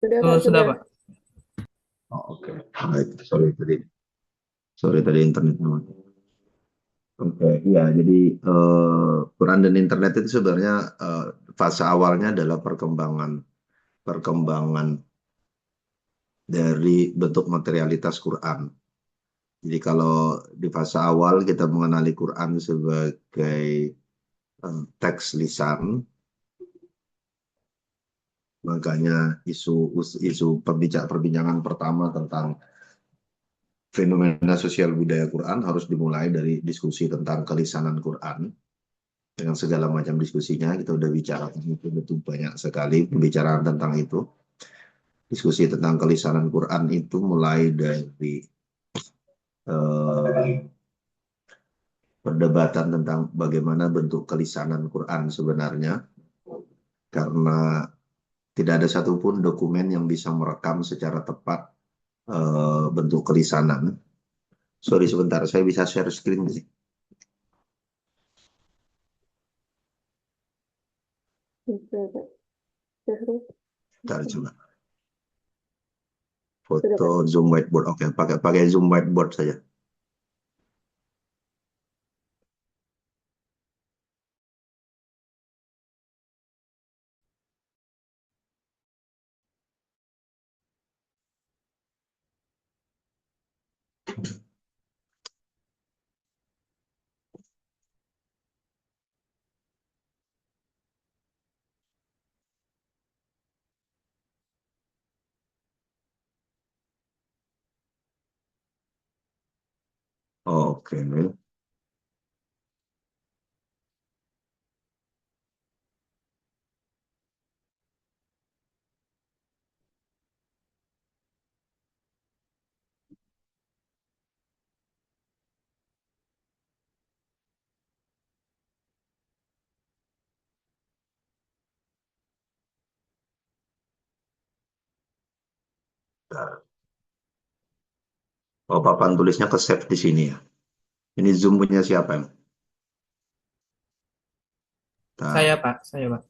Sudah Oh, Kak, sudah, sudah. Pak. Oh, oke. Baik, sorry tadi internetnya mati. Oke, iya. Jadi Quran dan internet itu sebenarnya fase awalnya adalah perkembangan perkembangan dari bentuk materialitas Quran. Jadi kalau di fase awal kita mengenali Quran sebagai teks lisan, makanya isu perbincangan pertama tentang fenomena sosial budaya Quran harus dimulai dari diskusi tentang kelisanan Quran dengan segala macam diskusinya. Kita udah bicara itu betul banyak sekali pembicaraan tentang itu. Diskusi tentang kelisanan Quran itu mulai dari eh, perdebatan tentang bagaimana bentuk kelisanan Quran sebenarnya, karena tidak ada satupun dokumen yang bisa merekam secara tepat bentuk kelisanan. Sorry sebentar, saya bisa share screen sih. Bisa Kak. Terus, Bentar coba. sudah Foto Kak. Zoom whiteboard. Oke, pakai Zoom whiteboard saja. Oke. Oh, papan tulisnya ke save di sini ya. Ini Zoom punya siapa ya? Saya, Bentar. Pak. Saya, Pak.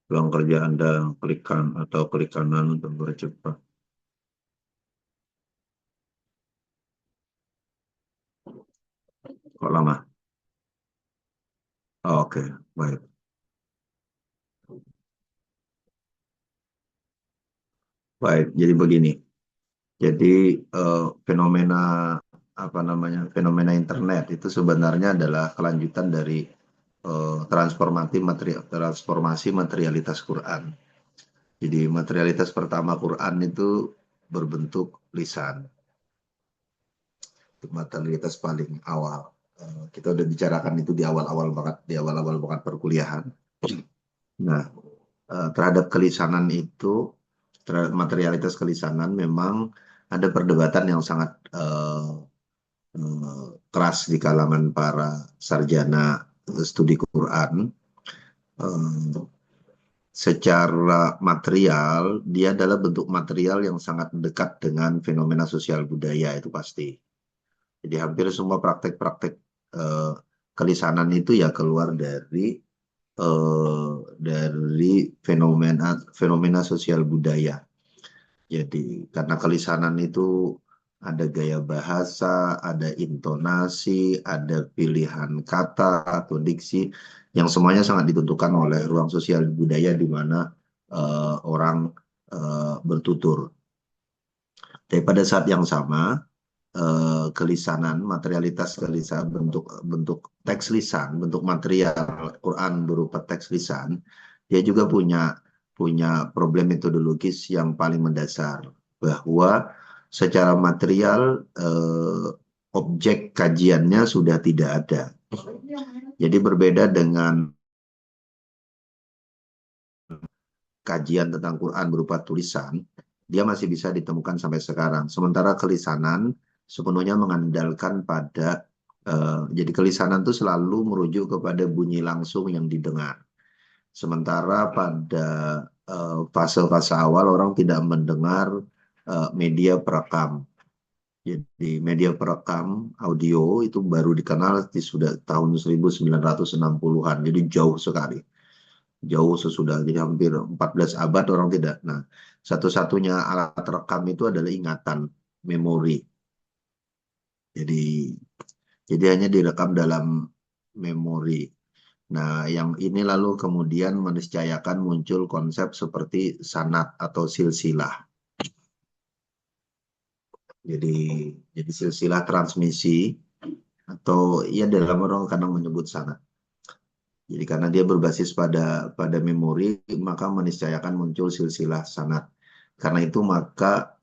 Ruang kerja Anda, klik kanan untuk bercepat. Kok lama? Oh, oke, baik. Baik, jadi begini. Jadi fenomena apa namanya? Fenomena internet itu sebenarnya adalah kelanjutan dari transformasi materialitas Quran. Jadi materialitas pertama Quran itu berbentuk lisan. Itu materialitas paling awal. Kita udah bicarakan itu di awal-awal banget perkuliahan. Nah, terhadap kelisanan itu, terhadap materialitas kelisanan memang ada perdebatan yang sangat keras di kalangan para sarjana studi Quran. Eh, Secara material, dia adalah bentuk material yang sangat dekat dengan fenomena sosial budaya itu pasti. Jadi hampir semua praktek-praktek eh, kelisanan itu ya keluar dari fenomena fenomena sosial budaya. Jadi karena kelisanan itu ada gaya bahasa, ada intonasi, ada pilihan kata atau diksi yang semuanya sangat ditentukan oleh ruang sosial budaya di mana orang bertutur. Tapi pada saat yang sama, kelisanan, materialitas kelisanan, bentuk bentuk teks lisan, bentuk material Quran berupa teks lisan, dia juga punya punya problem metodologis yang paling mendasar, bahwa secara material objek kajiannya sudah tidak ada. Jadi berbeda dengan kajian tentang Quran berupa tulisan, dia masih bisa ditemukan sampai sekarang. Sementara kelisanan sepenuhnya mengandalkan pada jadi kelisanan itu selalu merujuk kepada bunyi langsung yang didengar. Sementara pada fase-fase awal orang tidak mendengar media perekam. Jadi media perekam audio itu baru dikenal di sudah tahun 1960-an. Jadi jauh sekali. jauh sesudah, jadi hampir 14 abad orang tidak. Nah, satu-satunya alat rekam itu adalah ingatan, memori. Jadi hanya direkam dalam memori. Nah, yang ini lalu kemudian meniscayakan muncul konsep seperti sanad atau silsilah. Jadi silsilah transmisi atau ya dalam orang kadang menyebut sanad. Jadi karena dia berbasis pada memori, maka meniscayakan muncul silsilah sanad. Karena itu maka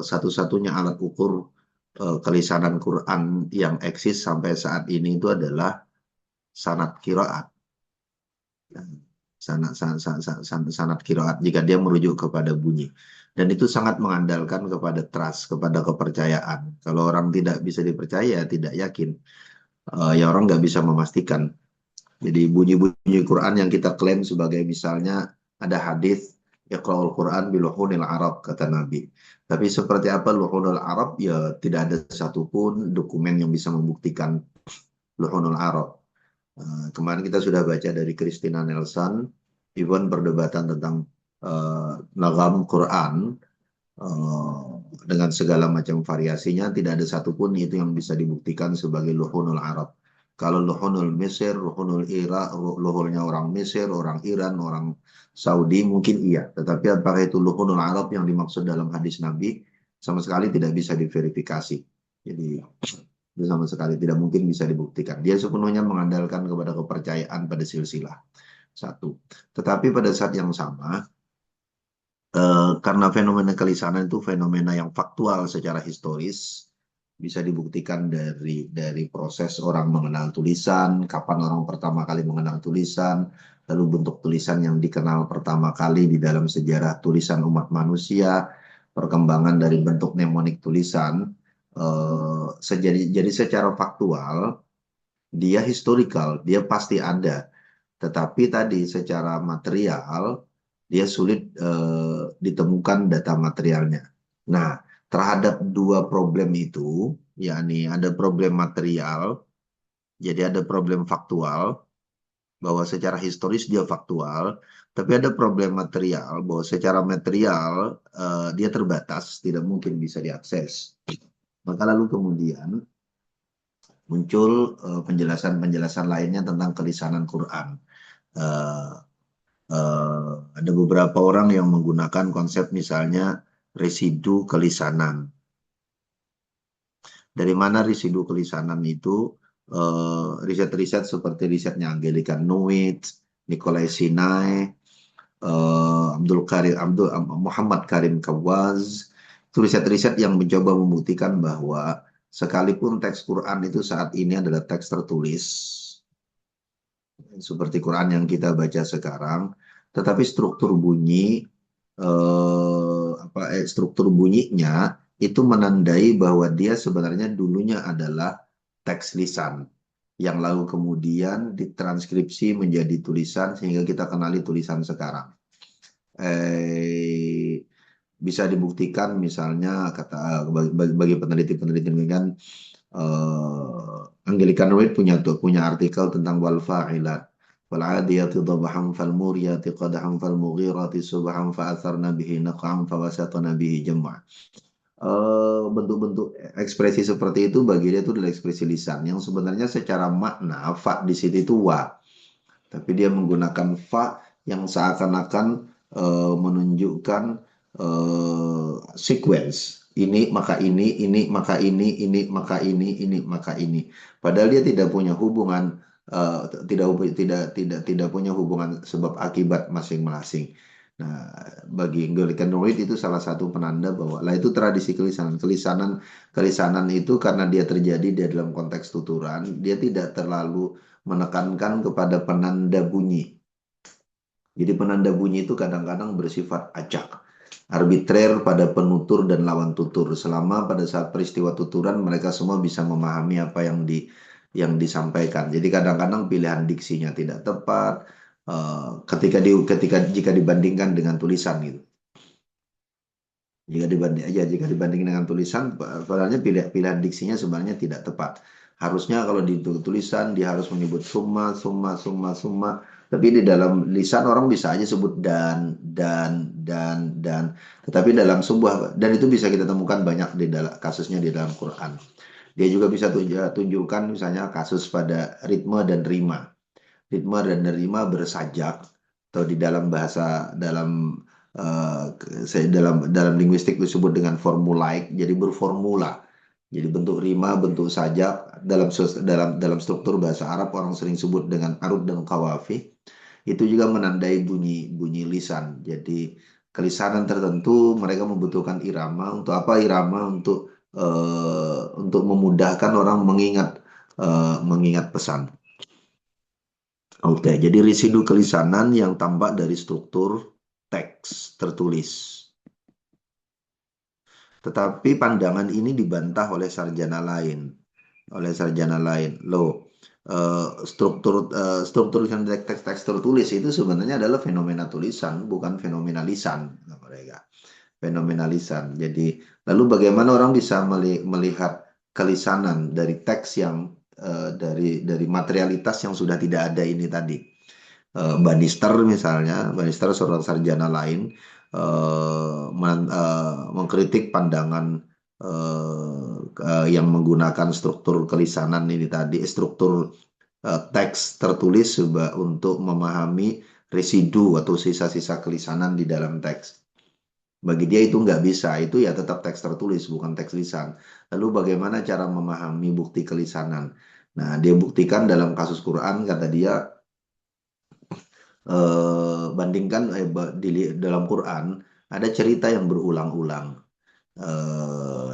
satu-satunya alat ukur kelisanan Quran yang eksis sampai saat ini itu adalah sanad qiraat. Sanad qiraat jika dia merujuk kepada bunyi. Dan itu sangat mengandalkan kepada trust, kepada kepercayaan. Kalau orang tidak bisa dipercaya, tidak yakin, ya orang nggak bisa memastikan. Jadi bunyi-bunyi Quran yang kita klaim sebagai misalnya ada hadis Iqra'ul Quran biluhunil Arab kata Nabi. Tapi seperti apa luhunul Arab? Ya tidak ada satupun dokumen yang bisa membuktikan luhunul Arab. Kemarin kita sudah baca dari Christina Nelson, even perdebatan tentang nagam Quran eh, dengan segala macam variasinya, tidak ada satupun itu yang bisa dibuktikan sebagai luhunul Arab. Kalau luhunul Mesir, luhunul Irak, luhurnya orang Mesir, orang Iran, orang Saudi mungkin iya. Tetapi apakah itu luhunul Arab yang dimaksud dalam hadis Nabi sama sekali tidak bisa diverifikasi. Jadi itu sama sekali tidak mungkin bisa dibuktikan. Dia sepenuhnya mengandalkan kepada kepercayaan pada silsilah. Satu. Tetapi pada saat yang sama, karena fenomena kelisanan itu fenomena yang faktual secara historis, bisa dibuktikan dari proses orang mengenal tulisan, kapan orang pertama kali mengenal tulisan, lalu bentuk tulisan yang dikenal pertama kali di dalam sejarah tulisan umat manusia, perkembangan dari bentuk mnemonik tulisan. Jadi secara faktual, dia historical, dia pasti ada. Tetapi tadi secara material, dia sulit ditemukan data materialnya. Nah, terhadap dua problem itu, yakni ada problem material, jadi ada problem faktual, bahwa secara historis dia faktual, tapi ada problem material, bahwa secara material dia terbatas, tidak mungkin bisa diakses. Maka lalu kemudian muncul penjelasan-penjelasan lainnya tentang kelisanan Quran. Eh, ada beberapa orang yang menggunakan konsep misalnya residu kelisanan. Dari mana residu kelisanan itu? Riset-riset seperti risetnya Angelika Nuit, Nikolai Sinai, Muhammad Karim Kawaz, itu riset-riset yang mencoba membuktikan bahwa sekalipun teks Quran itu saat ini adalah teks tertulis, seperti Quran yang kita baca sekarang, tetapi struktur bunyinya itu menandai bahwa dia sebenarnya dulunya adalah teks lisan yang lalu kemudian ditranskripsi menjadi tulisan sehingga kita kenali tulisan sekarang. Bisa dibuktikan misalnya kata bagi peneliti-peneliti kan Angelika Nuit punya artikel tentang wal fa'ilat wal 'adiyati dhabhan fal muriyati qadhan fal mughirati subhan fa atharna bihi naq'an fa wasatna bihi jam'a. Bentuk-bentuk ekspresi seperti itu bagi dia itu adalah ekspresi lisan yang sebenarnya secara makna fa di situ itu wa, tapi dia menggunakan fa yang seakan-akan menunjukkan sequence. Ini maka ini maka ini maka ini maka ini. Padahal dia tidak punya hubungan, tidak punya hubungan sebab akibat masing-masing. Nah, bagi Anglican Noid itu salah satu penanda bahwa lah itu tradisi kelisanan. Kelisanan itu karena dia terjadi di dalam konteks tuturan, dia tidak terlalu menekankan kepada penanda bunyi. Jadi penanda bunyi itu kadang-kadang bersifat acak, arbitrer pada penutur dan lawan tutur. Selama pada saat peristiwa tuturan mereka semua bisa memahami apa yang disampaikan. Jadi kadang-kadang pilihan diksinya tidak tepat jika dibandingkan dengan tulisan gitu. Jika dibandingkan dengan tulisan, padahal pilihan diksinya sebenarnya tidak tepat. Harusnya kalau di tulisan dia harus menyebut summa, summa, summa, summa, Tapi di dalam lisan orang bisa aja sebut dan. Tetapi dalam sebuah, dan itu bisa kita temukan banyak di dalam kasusnya di dalam Quran. Dia juga bisa tunjukkan misalnya kasus pada ritme dan rima. Ritme dan rima bersajak, atau di dalam bahasa dalam linguistik disebut dengan formulaik, jadi berformula. Jadi bentuk rima, bentuk sajak dalam struktur bahasa Arab orang sering sebut dengan arud dan kawafi. Itu juga menandai bunyi bunyi lisan. Jadi kelisanan tertentu mereka membutuhkan irama. Untuk apa irama? Untuk memudahkan orang mengingat pesan. Oke, jadi residu kelisanan yang tampak dari struktur teks tertulis. Tetapi pandangan ini dibantah oleh sarjana lain. Loh, struktur teks tertulis itu sebenarnya adalah fenomena tulisan, bukan fenomena lisan, kata mereka. Fenomena lisan. Jadi, lalu bagaimana orang bisa melihat kelisanan dari teks yang dari materialitas yang sudah tidak ada ini tadi? Bannister misalnya, Bannister seorang sarjana lain mengkritik pandangan yang menggunakan struktur kelisanan ini tadi, struktur teks tertulis untuk memahami residu atau sisa-sisa kelisanan di dalam teks. Bagi dia itu nggak bisa, itu ya tetap teks tertulis, bukan teks lisan. Lalu bagaimana cara memahami bukti kelisanan? Nah, dia buktikan dalam kasus Quran, kata dia, bandingkan dalam Quran ada cerita yang berulang-ulang.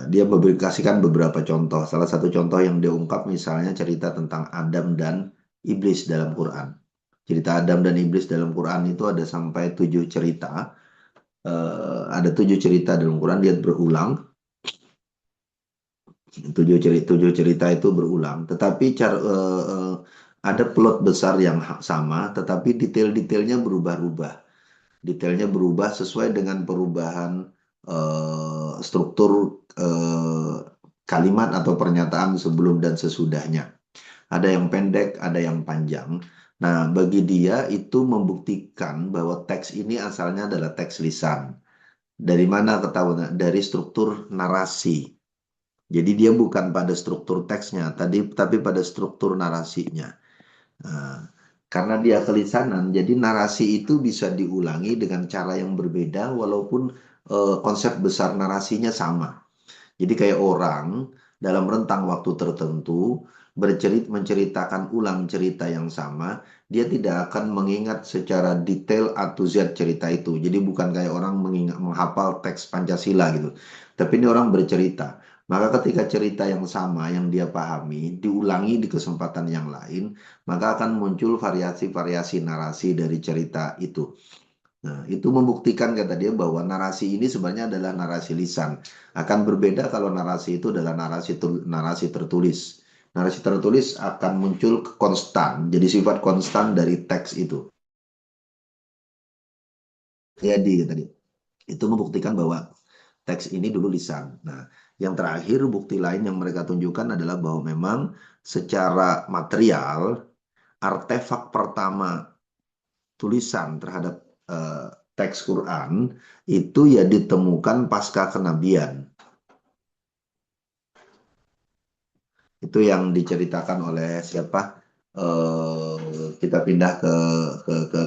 Dia memberikan beberapa contoh. Salah satu contoh yang dia ungkap misalnya cerita tentang Adam dan Iblis dalam Quran. Cerita Adam dan Iblis dalam Quran itu ada sampai 7 cerita. Ada 7 cerita dalam Quran, dia berulang. 7 cerita itu berulang. Tetapi ada plot besar yang sama, tetapi detail-detailnya berubah-ubah. Detailnya berubah sesuai dengan perubahan struktur kalimat atau pernyataan sebelum dan sesudahnya. Ada yang pendek, ada yang panjang. Nah, bagi dia itu membuktikan bahwa teks ini asalnya adalah teks lisan. Dari mana ketahuan? Dari struktur narasi. Jadi dia bukan pada struktur teksnya, tapi pada struktur narasinya. Nah, karena dia kelisanan, jadi narasi itu bisa diulangi dengan cara yang berbeda walaupun konsep besar narasinya sama. Jadi kayak orang dalam rentang waktu tertentu menceritakan ulang cerita yang sama, dia tidak akan mengingat secara detail A to Z cerita itu. Jadi bukan kayak orang menghafal teks Pancasila gitu. Tapi ini orang bercerita. Maka ketika cerita yang sama yang dia pahami diulangi di kesempatan yang lain, maka akan muncul variasi-variasi narasi dari cerita itu. Nah, itu membuktikan kata dia bahwa narasi ini sebenarnya adalah narasi lisan. Akan berbeda kalau narasi itu adalah narasi tertulis. Narasi tertulis akan muncul konstan, jadi sifat konstan dari teks itu. Jadi tadi itu membuktikan bahwa teks ini dulu lisan. Nah, yang terakhir bukti lain yang mereka tunjukkan adalah bahwa memang secara material artefak pertama tulisan terhadap teks Quran itu ya ditemukan pasca kenabian. Itu yang diceritakan oleh siapa? Kita pindah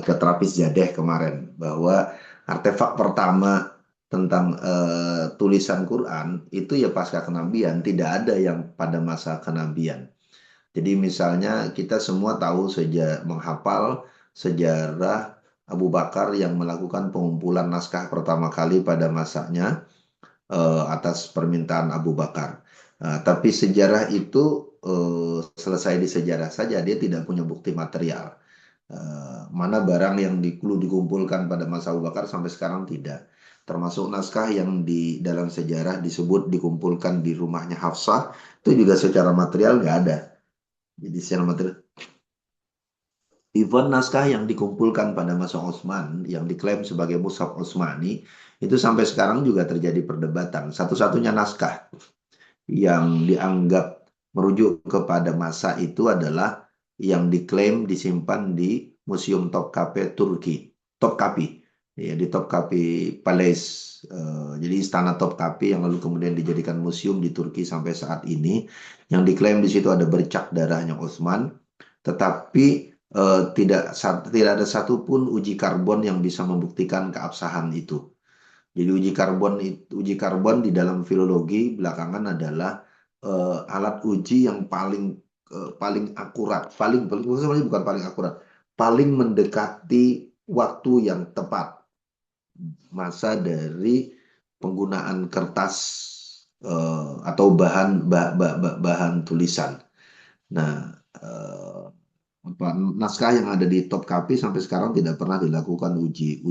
ke Terapis Jadeh kemarin bahwa artefak pertama tentang tulisan Quran itu ya pasca kenabian, tidak ada yang pada masa kenabian. Jadi misalnya kita semua tahu menghafal sejarah Abu Bakar yang melakukan pengumpulan naskah pertama kali pada masanya atas permintaan Abu Bakar. Tapi sejarah itu selesai di sejarah saja, dia tidak punya bukti material. Mana barang yang dulu dikumpulkan pada masa Abu Bakar sampai sekarang tidak. Termasuk naskah yang di dalam sejarah disebut dikumpulkan di rumahnya Hafsah, itu juga secara material nggak ada. Jadi secara material, even naskah yang dikumpulkan pada masa Utsman, yang diklaim sebagai Mushaf Utsmani, itu sampai sekarang juga terjadi perdebatan. Satu-satunya naskah yang dianggap merujuk kepada masa itu adalah yang diklaim disimpan di Museum Topkapi Turki. Topkapi. Ya, di Topkapi Palace. Jadi istana Topkapi yang lalu kemudian dijadikan museum di Turki sampai saat ini. Yang diklaim di situ ada bercak darahnya Utsman, tetapi tidak ada satupun uji karbon yang bisa membuktikan keabsahan itu. Jadi uji karbon di dalam filologi belakangan adalah alat uji yang paling akurat, bukan paling akurat, paling mendekati waktu yang tepat masa dari penggunaan kertas atau bahan tulisan. Nah, naskah yang ada di Topkapi sampai sekarang tidak pernah dilakukan uji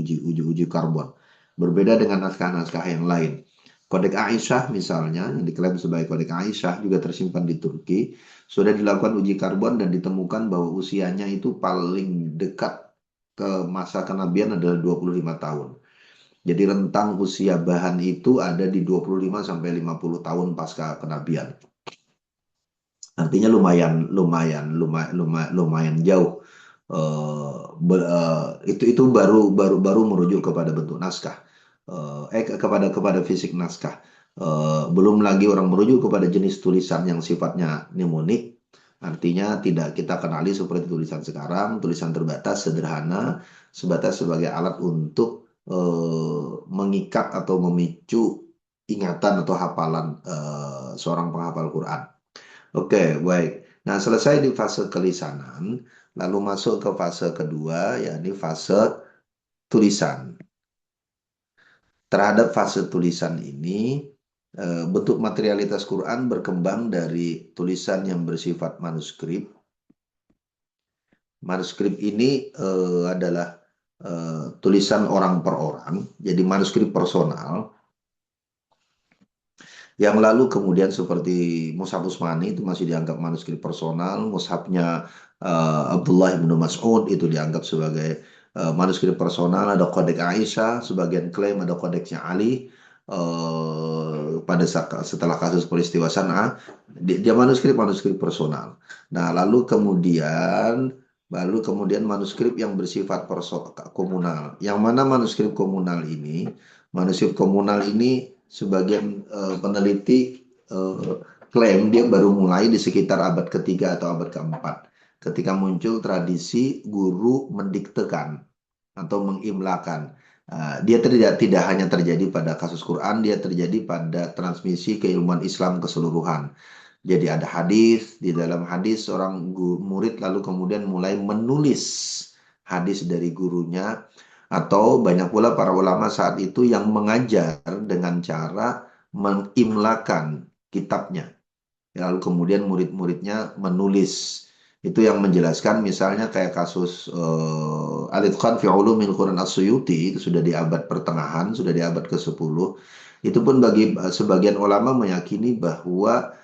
karbon. Berbeda dengan naskah-naskah yang lain. Kodek Aisyah misalnya, yang diklaim sebagai Kodek Aisyah juga tersimpan di Turki, sudah dilakukan uji karbon dan ditemukan bahwa usianya itu paling dekat ke masa kenabian adalah 25 tahun. Jadi rentang usia bahan itu ada di 25 sampai 50 tahun pasca kenabian. Artinya lumayan jauh. Itu baru merujuk kepada bentuk naskah. Kepada fisik naskah. Belum lagi orang merujuk kepada jenis tulisan yang sifatnya mnemonik. Artinya tidak kita kenali seperti tulisan sekarang, tulisan terbatas, sederhana, sebatas sebagai alat untuk mengikat atau memicu ingatan atau hafalan seorang penghafal Quran. Oke, baik. Nah, selesai di fase kelisanan, lalu masuk ke fase kedua, yakni fase tulisan. Terhadap fase tulisan ini, bentuk materialitas Quran berkembang dari tulisan yang bersifat manuskrip. Manuskrip ini adalah tulisan orang per orang, jadi manuskrip personal. Yang lalu kemudian seperti Mushaf Utsmani itu masih dianggap manuskrip personal, mushafnya Abdullah bin Mas'ud itu dianggap sebagai manuskrip personal, ada Kodek Aisyah, sebagian klaim ada Kodeknya Ali setelah kasus peristiwa San'a, dia manuskrip personal. Nah, lalu kemudian manuskrip yang bersifat komunal. Yang mana manuskrip komunal ini sebagian peneliti klaim dia baru mulai di sekitar abad ketiga atau abad keempat, ketika muncul tradisi guru mendiktekan atau mengimlakan. Dia tidak hanya terjadi pada kasus Quran, dia terjadi pada transmisi keilmuan Islam keseluruhan. Jadi ada hadis, di dalam hadis seorang murid lalu kemudian mulai menulis hadis dari gurunya, atau banyak pula para ulama saat itu yang mengajar dengan cara mengimlakan kitabnya. Lalu kemudian murid-muridnya menulis. Itu yang menjelaskan misalnya kayak kasus Al-Itqan fi Ulumil Quran As-Suyuti, itu sudah di abad pertengahan, sudah di abad ke-10. Itu pun bagi sebagian ulama meyakini bahwa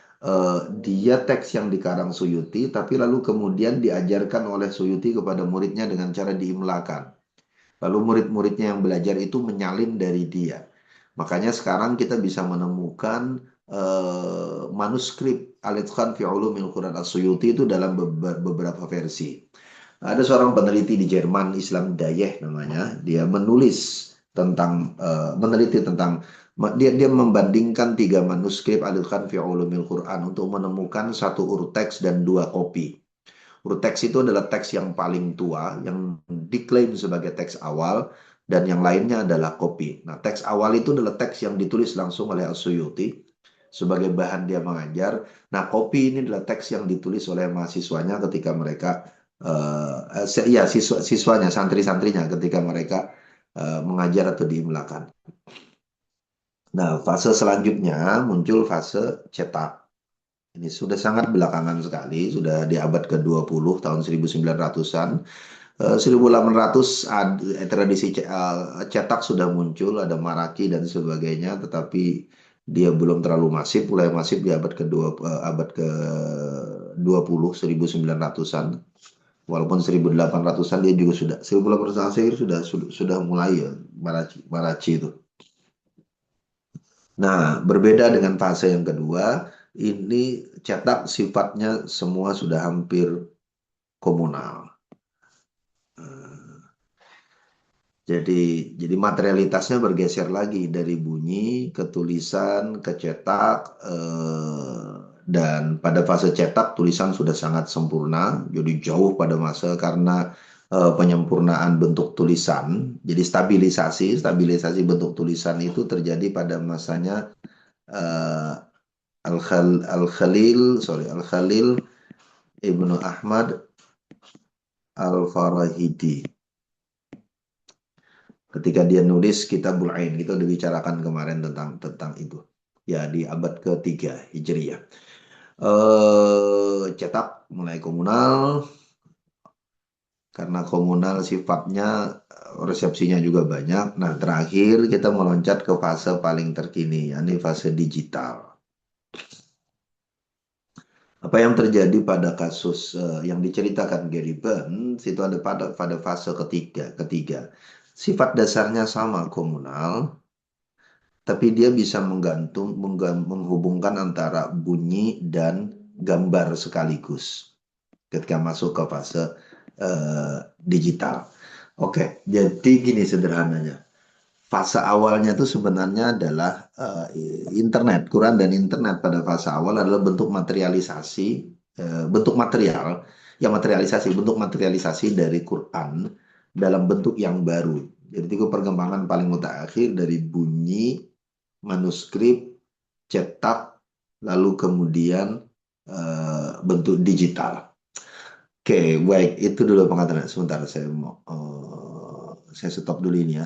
dia teks yang dikarang Suyuti, tapi lalu kemudian diajarkan oleh Suyuti kepada muridnya dengan cara diimlakan. Lalu murid-muridnya yang belajar itu menyalin dari dia. Makanya sekarang kita bisa menemukan manuskrip Al-Itqan fi Ulumil Quran As-Suyuti itu dalam beberapa versi. Ada seorang peneliti di Jerman, Islam Dayeh namanya, dia meneliti tentang dia membandingkan 3 manuskrip Al-Itqan fi Ulumil Quran untuk menemukan satu urut teks dan 2 kopi. Urut teks itu adalah teks yang paling tua, yang diklaim sebagai teks awal, dan yang lainnya adalah kopi. Nah, teks awal itu adalah teks yang ditulis langsung oleh As-Suyuti sebagai bahan dia mengajar. Nah, kopi ini adalah teks yang ditulis oleh mahasiswanya ketika mereka, siswanya, santri-santrinya ketika mereka mengajar atau diimlakan. Nah, fase selanjutnya muncul fase cetak. Ini sudah sangat belakangan sekali, sudah di abad ke-20 tahun 1900-an. 1800 tradisi cetak sudah muncul, ada Maraki dan sebagainya, tetapi dia belum terlalu masif, mulai masif di abad ke-20, 1900-an. Walaupun 1800-an dia juga sudah, 1800-an akhir sudah mulai ya, Maraci itu. Nah, berbeda dengan fase yang kedua, ini cetak sifatnya semua sudah hampir komunal. Jadi, jadi materialitasnya bergeser lagi dari bunyi ke tulisan ke cetak, dan pada fase cetak tulisan sudah sangat sempurna. Jadi jauh pada masa karena penyempurnaan bentuk tulisan. Jadi stabilisasi bentuk tulisan itu terjadi pada masanya eh, Al-Khalil Ibnu Ahmad Al-Farahidi. Ketika dia nulis Kitabul Ain, kita udah bicarakan kemarin tentang itu. Ya, di abad ketiga Hijriyah. Cetak mulai komunal, karena komunal sifatnya resepsinya juga banyak. Nah, terakhir kita meloncat ke fase paling terkini, yakni fase digital. Apa yang terjadi pada kasus yang diceritakan Gary Burns itu ada pada fase ketiga. Sifat dasarnya sama komunal, tapi dia bisa menghubungkan antara bunyi dan gambar sekaligus ketika masuk ke fase digital. Oke, jadi gini sederhananya. Fase awalnya itu sebenarnya adalah internet. Quran dan internet pada fase awal adalah bentuk materialisasi, bentuk material, yang bentuk materialisasi dari Quran dalam bentuk yang baru. Jadi itu perkembangan paling mutakhir dari bunyi, manuskrip, cetak, lalu kemudian bentuk digital. Oke, baik. Itu dulu pengatakan. Sebentar, saya stop dulu ini ya.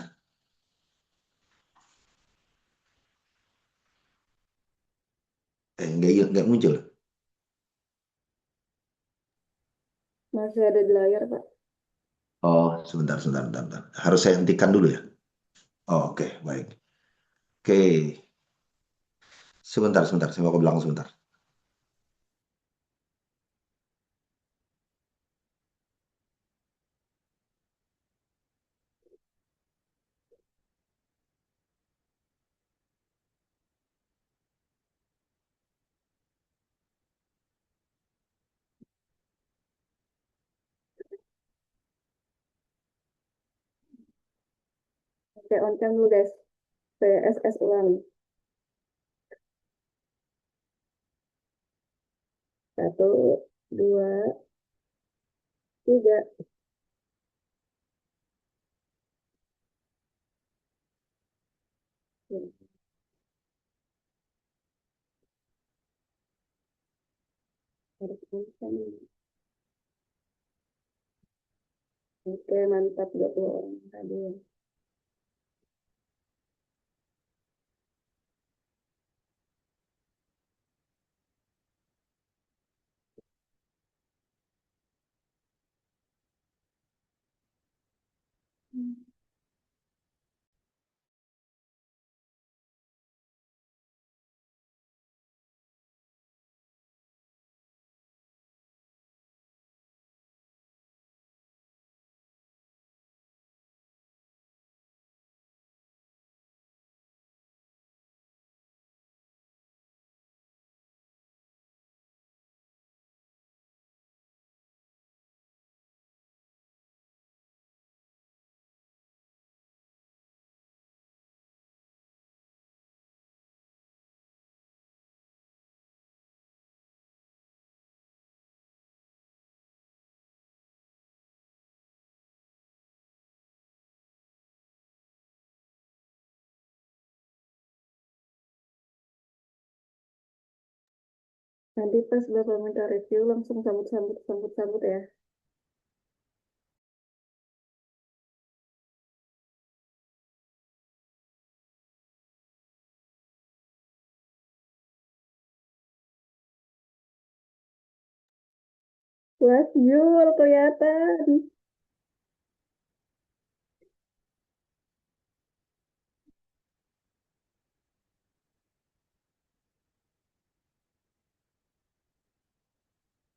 Nggak muncul. Masih ada di layar, Pak. Oh, sebentar. Harus saya hentikan dulu ya. Oh, oke, baik. Oke, sebentar. Saya mau ke belakang sebentar. Oke, on cam dulu, guys. PSS ulang. Satu, dua, tiga. Harus on cam. Oke, mantap. 20 orang tadi. Nanti pas Bapak minta review, langsung sambut ya. Wah, Yul kelihatan.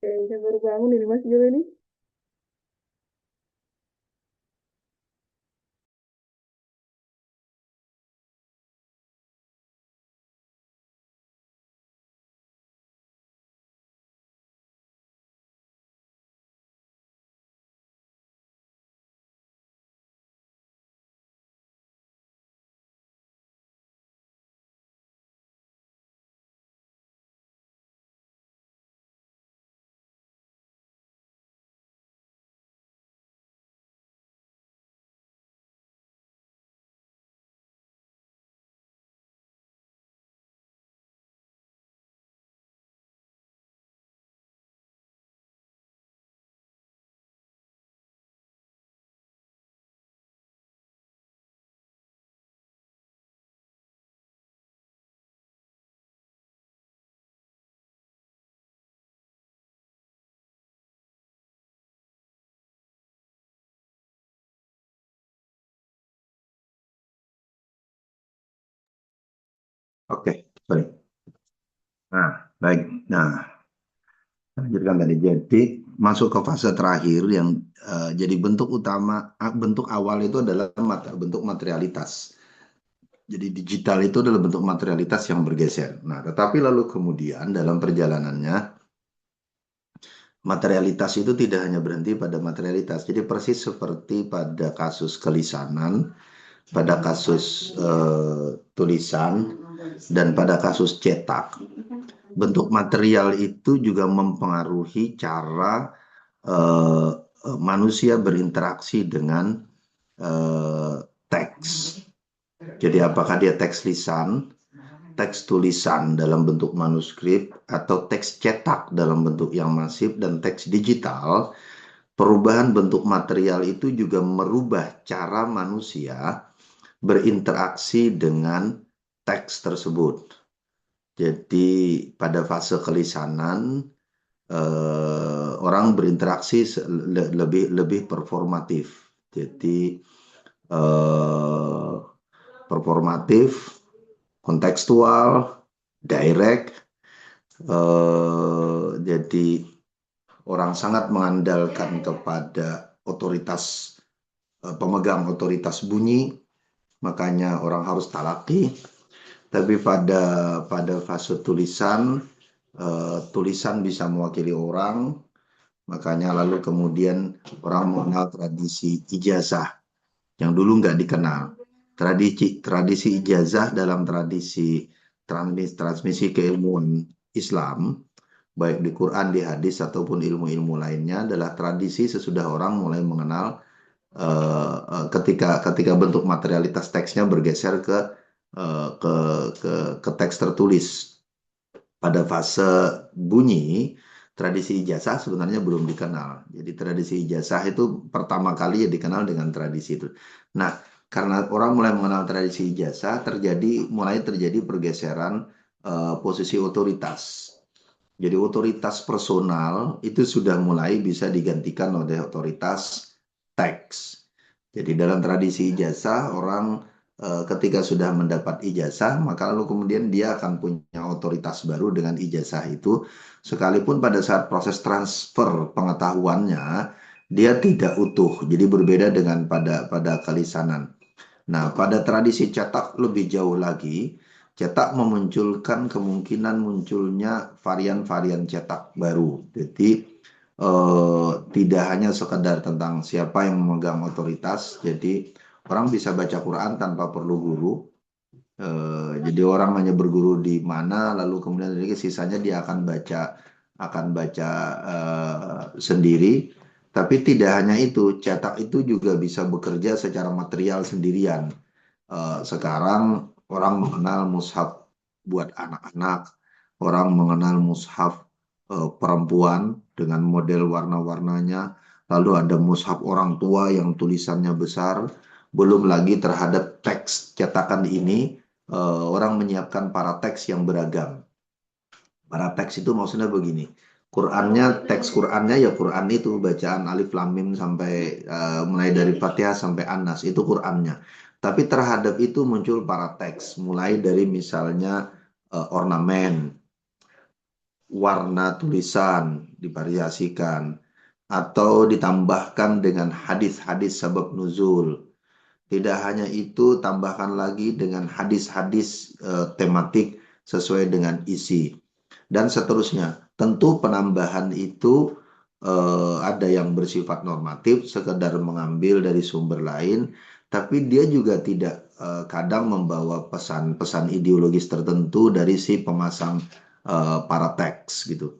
Kayaknya baru bangun ini Mas Yul ini. Sorry. Nah, baik. Nah, lanjutkan tadi. Jadi masuk ke fase terakhir yang jadi bentuk utama, bentuk awal itu adalah bentuk materialitas. Jadi digital itu adalah bentuk materialitas yang bergeser. Nah, tetapi lalu kemudian dalam perjalanannya materialitas itu tidak hanya berhenti pada materialitas. Jadi persis seperti pada kasus kelisanan, pada kasus tulisan, dan pada kasus cetak. Bentuk material itu juga mempengaruhi cara manusia berinteraksi dengan teks. Jadi apakah dia teks lisan, teks tulisan dalam bentuk manuskrip, atau teks cetak dalam bentuk yang masif, dan teks digital, perubahan bentuk material itu juga merubah cara manusia berinteraksi dengan teks tersebut. Jadi pada fase kelisanan, orang berinteraksi lebih performatif. Jadi performatif, kontekstual, direct. Jadi orang sangat mengandalkan kepada otoritas, pemegang otoritas bunyi, makanya orang harus talaki. Tapi pada fase tulisan, tulisan bisa mewakili orang, makanya lalu kemudian orang mengenal tradisi ijazah yang dulu nggak dikenal. Tradisi ijazah dalam tradisi transmisi keilmuan Islam, baik di Quran, di hadis, ataupun ilmu-ilmu lainnya, adalah tradisi sesudah orang mulai mengenal ketika bentuk materialitas teksnya bergeser ke teks tertulis. Pada fase bunyi, tradisi ijazah sebenarnya belum dikenal. Jadi tradisi ijazah itu pertama kali ya dikenal dengan tradisi itu. Nah, karena orang mulai mengenal tradisi ijazah, mulai terjadi pergeseran posisi otoritas. Jadi otoritas personal itu sudah mulai bisa digantikan oleh otoritas teks. Jadi dalam tradisi ijazah, orang ketika sudah mendapat ijazah, maka lalu kemudian dia akan punya otoritas baru dengan ijazah itu, sekalipun pada saat proses transfer pengetahuannya, dia tidak utuh. Jadi berbeda dengan pada kelisanan. Nah, pada tradisi cetak lebih jauh lagi, cetak memunculkan kemungkinan munculnya varian-varian cetak baru. Jadi tidak hanya sekedar tentang siapa yang memegang otoritas, jadi orang bisa baca Quran tanpa perlu guru. Jadi orang hanya berguru di mana, lalu kemudian sisanya dia akan baca sendiri. Tapi tidak hanya itu, cetak itu juga bisa bekerja secara material sendirian. Sekarang orang mengenal mushaf buat anak-anak, orang mengenal mushaf perempuan dengan model warna-warnanya, lalu ada mushaf orang tua yang tulisannya besar, belum lagi terhadap teks cetakan ini, orang menyiapkan para teks yang beragam. Para teks itu maksudnya begini, teks Qurannya ya Quran itu, bacaan alif lam mim sampai mulai dari Fatihah sampai An-Nas, itu Qurannya. Tapi terhadap itu muncul para teks, mulai dari misalnya ornamen, warna tulisan divariasikan, atau ditambahkan dengan hadis-hadis sabab nuzul. Tidak hanya itu, tambahkan lagi dengan hadis-hadis tematik sesuai dengan isi, dan seterusnya. Tentu penambahan itu ada yang bersifat normatif, sekedar mengambil dari sumber lain, tapi dia juga tidak kadang membawa pesan-pesan ideologis tertentu dari si pemasang para teks gitu.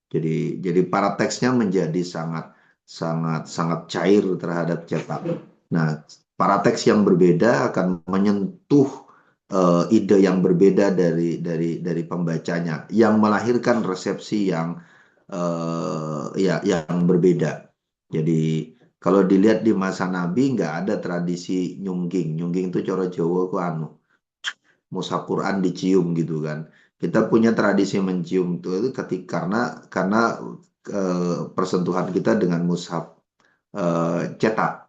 Jadi para teksnya menjadi sangat sangat sangat cair terhadap cetak. Nah, para teks yang berbeda akan menyentuh ide yang berbeda dari pembacanya, yang melahirkan resepsi yang berbeda. Jadi kalau dilihat di masa Nabi nggak ada tradisi nyungging. Nyungging itu cara Jawa ku mushaf Quran dicium gitu kan. Kita punya tradisi mencium itu karena persentuhan kita dengan mushaf cetak.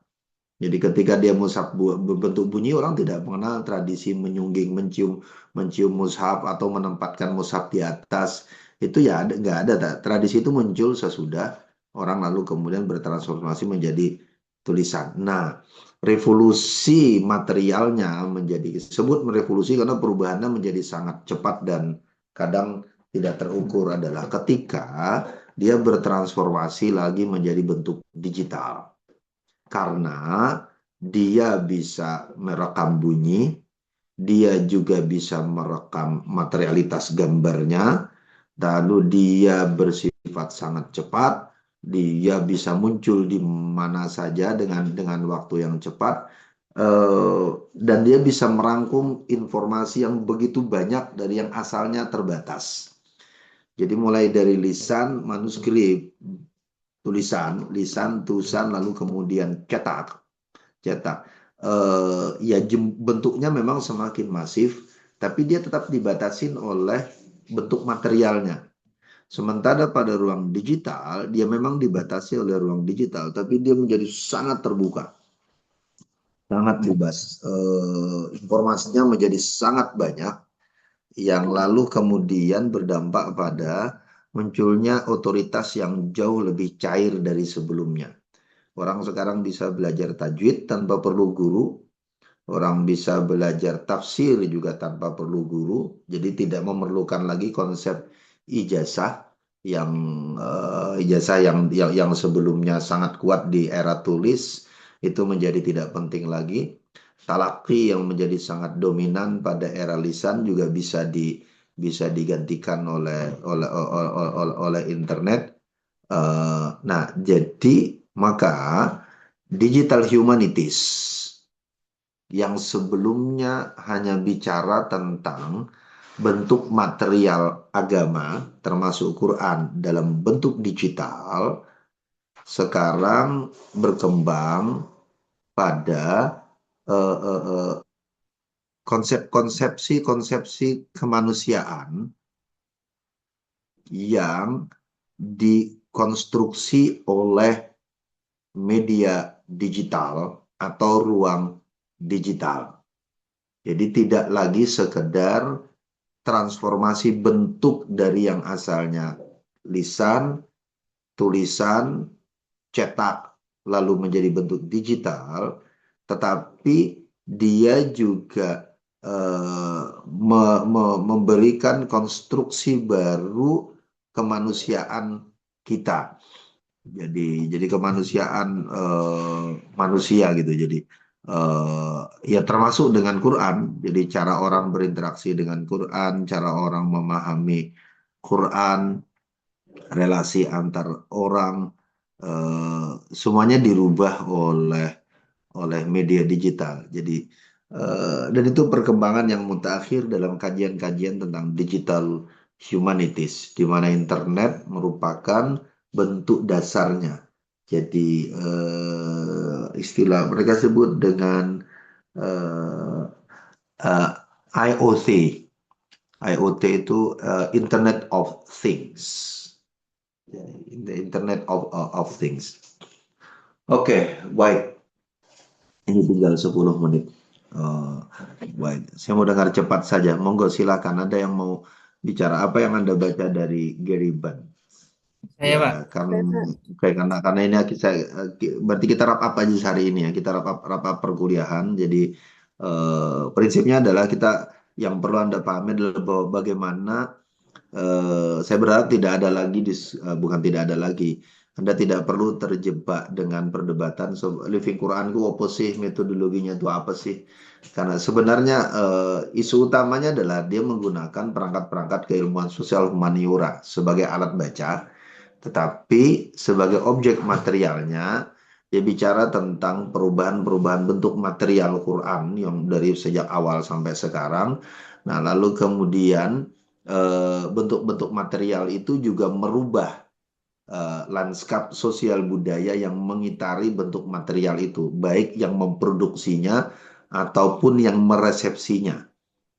Jadi ketika dia mushaf berbentuk bunyi, orang tidak mengenal tradisi menyungging, mencium, mencium mushaf atau menempatkan mushaf di atas. Itu ya ada, nggak ada. Tradisi itu muncul sesudah orang lalu kemudian bertransformasi menjadi tulisan. Nah, revolusi materialnya menjadi disebut revolusi karena perubahannya menjadi sangat cepat dan kadang tidak terukur adalah ketika dia bertransformasi lagi menjadi bentuk digital. Karena dia bisa merekam bunyi, dia juga bisa merekam materialitas gambarnya, lalu dia bersifat sangat cepat, dia bisa muncul di mana saja dengan waktu yang cepat, dan dia bisa merangkum informasi yang begitu banyak dari yang asalnya terbatas. Jadi mulai dari lisan, manuskrip, tulisan, lisan, tulisan, lalu kemudian cetak. Ya bentuknya memang semakin masif, tapi dia tetap dibatasin oleh bentuk materialnya. Sementara pada ruang digital, dia memang dibatasi oleh ruang digital, tapi dia menjadi sangat terbuka, sangat bebas. Informasinya menjadi sangat banyak, yang lalu kemudian berdampak pada munculnya otoritas yang jauh lebih cair dari sebelumnya. Orang sekarang bisa belajar tajwid tanpa perlu guru. Orang bisa belajar tafsir juga tanpa perlu guru. Jadi tidak memerlukan lagi konsep ijazah yang yang sebelumnya sangat kuat di era tulis itu menjadi tidak penting lagi. Talaki yang menjadi sangat dominan pada era lisan juga bisa digantikan oleh internet. Nah, jadi maka digital humanities yang sebelumnya hanya bicara tentang bentuk material agama, termasuk Quran dalam bentuk digital, sekarang berkembang pada konsepsi-konsepsi kemanusiaan yang dikonstruksi oleh media digital atau ruang digital. Jadi tidak lagi sekedar transformasi bentuk dari yang asalnya lisan, tulisan, cetak, lalu menjadi bentuk digital, tetapi dia juga memberikan konstruksi baru kemanusiaan kita. Jadi kemanusiaan manusia gitu. Jadi ya termasuk dengan Quran. Jadi cara orang berinteraksi dengan Quran, cara orang memahami Quran, relasi antar orang, semuanya dirubah oleh media digital. Jadi dan itu perkembangan yang mutakhir dalam kajian-kajian tentang digital humanities, di mana internet merupakan bentuk dasarnya. Jadi istilah mereka sebut dengan eh, eh, IoT. IoT itu Internet of Things. The Internet of Things. Oke, baik. Ini tinggal 10 menit. Eh, baik, saya mau dengar cepat saja. Monggo silakan. Ada yang mau bicara? Apa yang Anda baca dari Gary Bunn? Saya, Pak. Ya, kan Saya, Pak. kayak karena ini kita berarti kita wrap up aja hari ini ya. Kita wrap up perkuliahan. Jadi prinsipnya adalah kita yang perlu Anda pahami adalah bahwa bagaimana saya berharap tidak ada lagi bukan tidak ada lagi. Anda tidak perlu terjebak dengan perdebatan living Quran itu apa sih, metodologinya itu apa sih? Karena sebenarnya isu utamanya adalah dia menggunakan perangkat-perangkat keilmuan sosial humaniora sebagai alat baca, tetapi sebagai objek materialnya dia bicara tentang perubahan-perubahan bentuk material Quran yang dari sejak awal sampai sekarang. Nah, lalu kemudian bentuk-bentuk material itu juga merubah lanskap sosial budaya yang mengitari bentuk material itu, baik yang memproduksinya ataupun yang meresepsinya.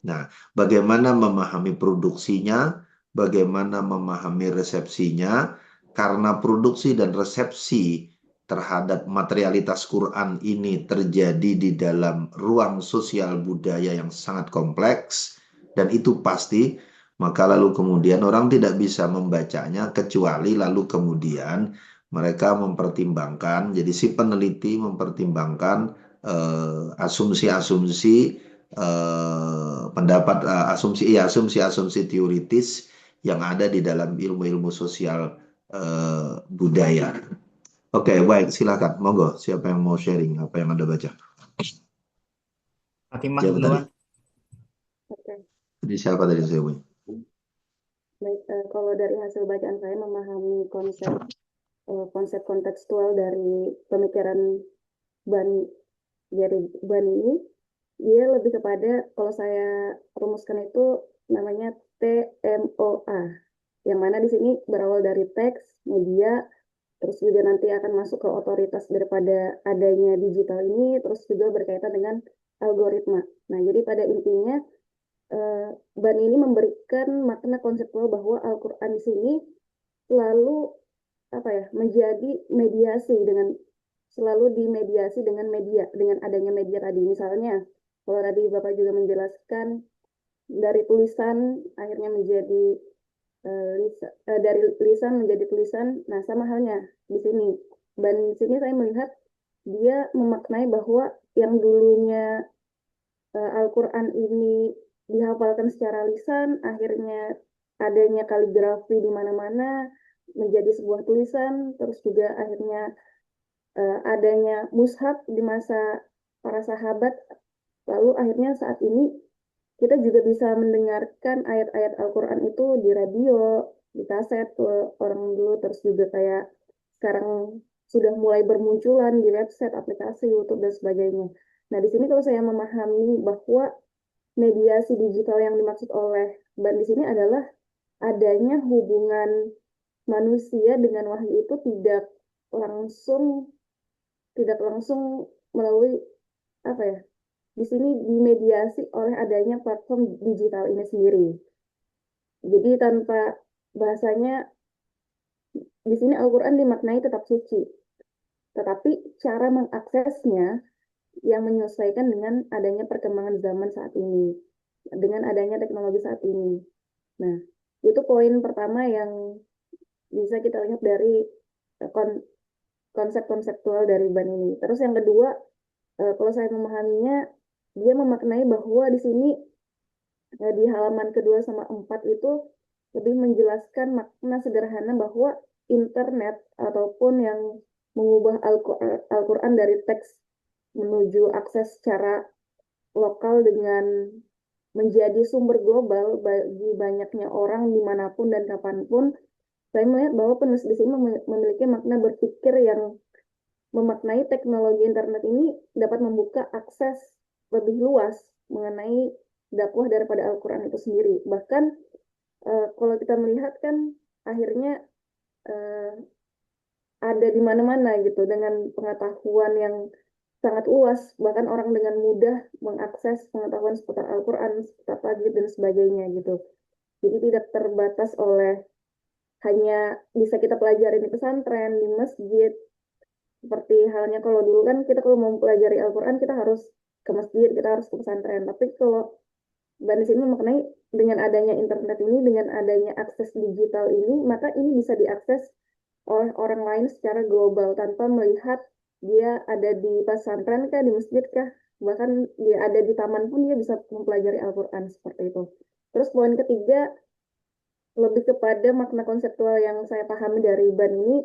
Nah, bagaimana memahami produksinya, bagaimana memahami resepsinya, karena produksi dan resepsi terhadap materialitas Quran ini terjadi di dalam ruang sosial budaya yang sangat kompleks, dan itu pasti, maka lalu kemudian orang tidak bisa membacanya kecuali lalu kemudian mereka mempertimbangkan, jadi si peneliti mempertimbangkan asumsi-asumsi pendapat asumsi-asumsi teoritis yang ada di dalam ilmu-ilmu sosial budaya. Oke, baik, silakan. Monggo, siapa yang mau sharing apa yang Anda baca? Fatimah Siapa tadi? duluan. Oke, Jadi siapa tadi saya punya? baik. Kalau dari hasil bacaan saya memahami konsep kontekstual dari pemikiran Ban ini, dia lebih kepada, kalau saya rumuskan itu namanya TMOA, yang mana di sini berawal dari teks, media, terus juga nanti akan masuk ke otoritas daripada adanya digital ini, terus juga berkaitan dengan algoritma. Nah, jadi pada intinya Ban ini memberikan makna konseptual bahwa Al-Quran di sini selalu menjadi mediasi selalu dimediasi dengan media, dengan adanya media tadi. Misalnya, kalau tadi Bapak juga menjelaskan dari tulisan akhirnya menjadi dari lisan menjadi tulisan. Nah, sama halnya di sini. Dan di sini saya melihat dia memaknai bahwa yang dulunya Al-Quran ini dihafalkan secara lisan, akhirnya adanya kaligrafi di mana-mana menjadi sebuah tulisan, terus juga akhirnya adanya mushaf di masa para sahabat, lalu akhirnya saat ini kita juga bisa mendengarkan ayat-ayat Al-Quran itu di radio, di kaset orang dulu, terus juga kayak sekarang sudah mulai bermunculan di website, aplikasi, YouTube, dan sebagainya. Nah, di sini kalau saya memahami bahwa mediasi digital yang dimaksud oleh Ban di sini adalah adanya hubungan manusia dengan wahyu itu langsung tidak langsung melalui di sini dimediasi oleh adanya platform digital ini sendiri. Jadi tanpa bahasanya di sini Al-Quran dimaknai tetap suci, tetapi cara mengaksesnya yang menyesuaikan dengan adanya perkembangan zaman saat ini, dengan adanya teknologi saat ini. Nah, itu poin pertama yang bisa kita lihat dari konsep konseptual dari Ban ini. Terus yang kedua, kalau saya memahaminya, dia memaknai bahwa di sini di halaman kedua sama 4 itu lebih menjelaskan makna sederhana bahwa internet ataupun yang mengubah Al-Quran dari teks menuju akses secara lokal dengan menjadi sumber global bagi banyaknya orang dimanapun dan kapanpun. Saya melihat bahwa penulis di sini memiliki makna berpikir yang memaknai teknologi internet ini dapat membuka akses lebih luas mengenai dakwah daripada Al-Quran itu sendiri. Bahkan kalau kita melihat kan akhirnya ada di mana-mana gitu dengan pengetahuan yang sangat luas, bahkan orang dengan mudah mengakses pengetahuan seputar Al-Quran, seputar tajwid dan sebagainya gitu. Jadi tidak terbatas oleh hanya bisa kita pelajari di pesantren, di masjid. Seperti halnya kalau dulu kan kita kalau mau pelajari Al-Quran kita harus ke masjid, kita harus ke pesantren. Tapi kalau Ban di sini mengenai dengan adanya internet ini, dengan adanya akses digital ini, maka ini bisa diakses oleh orang lain secara global tanpa melihat dia ada di pesantren kah, di masjid kah, bahkan dia ada di taman pun dia bisa mempelajari Al-Quran seperti itu. Terus poin ketiga, lebih kepada makna konseptual yang saya pahami dari Ban ini,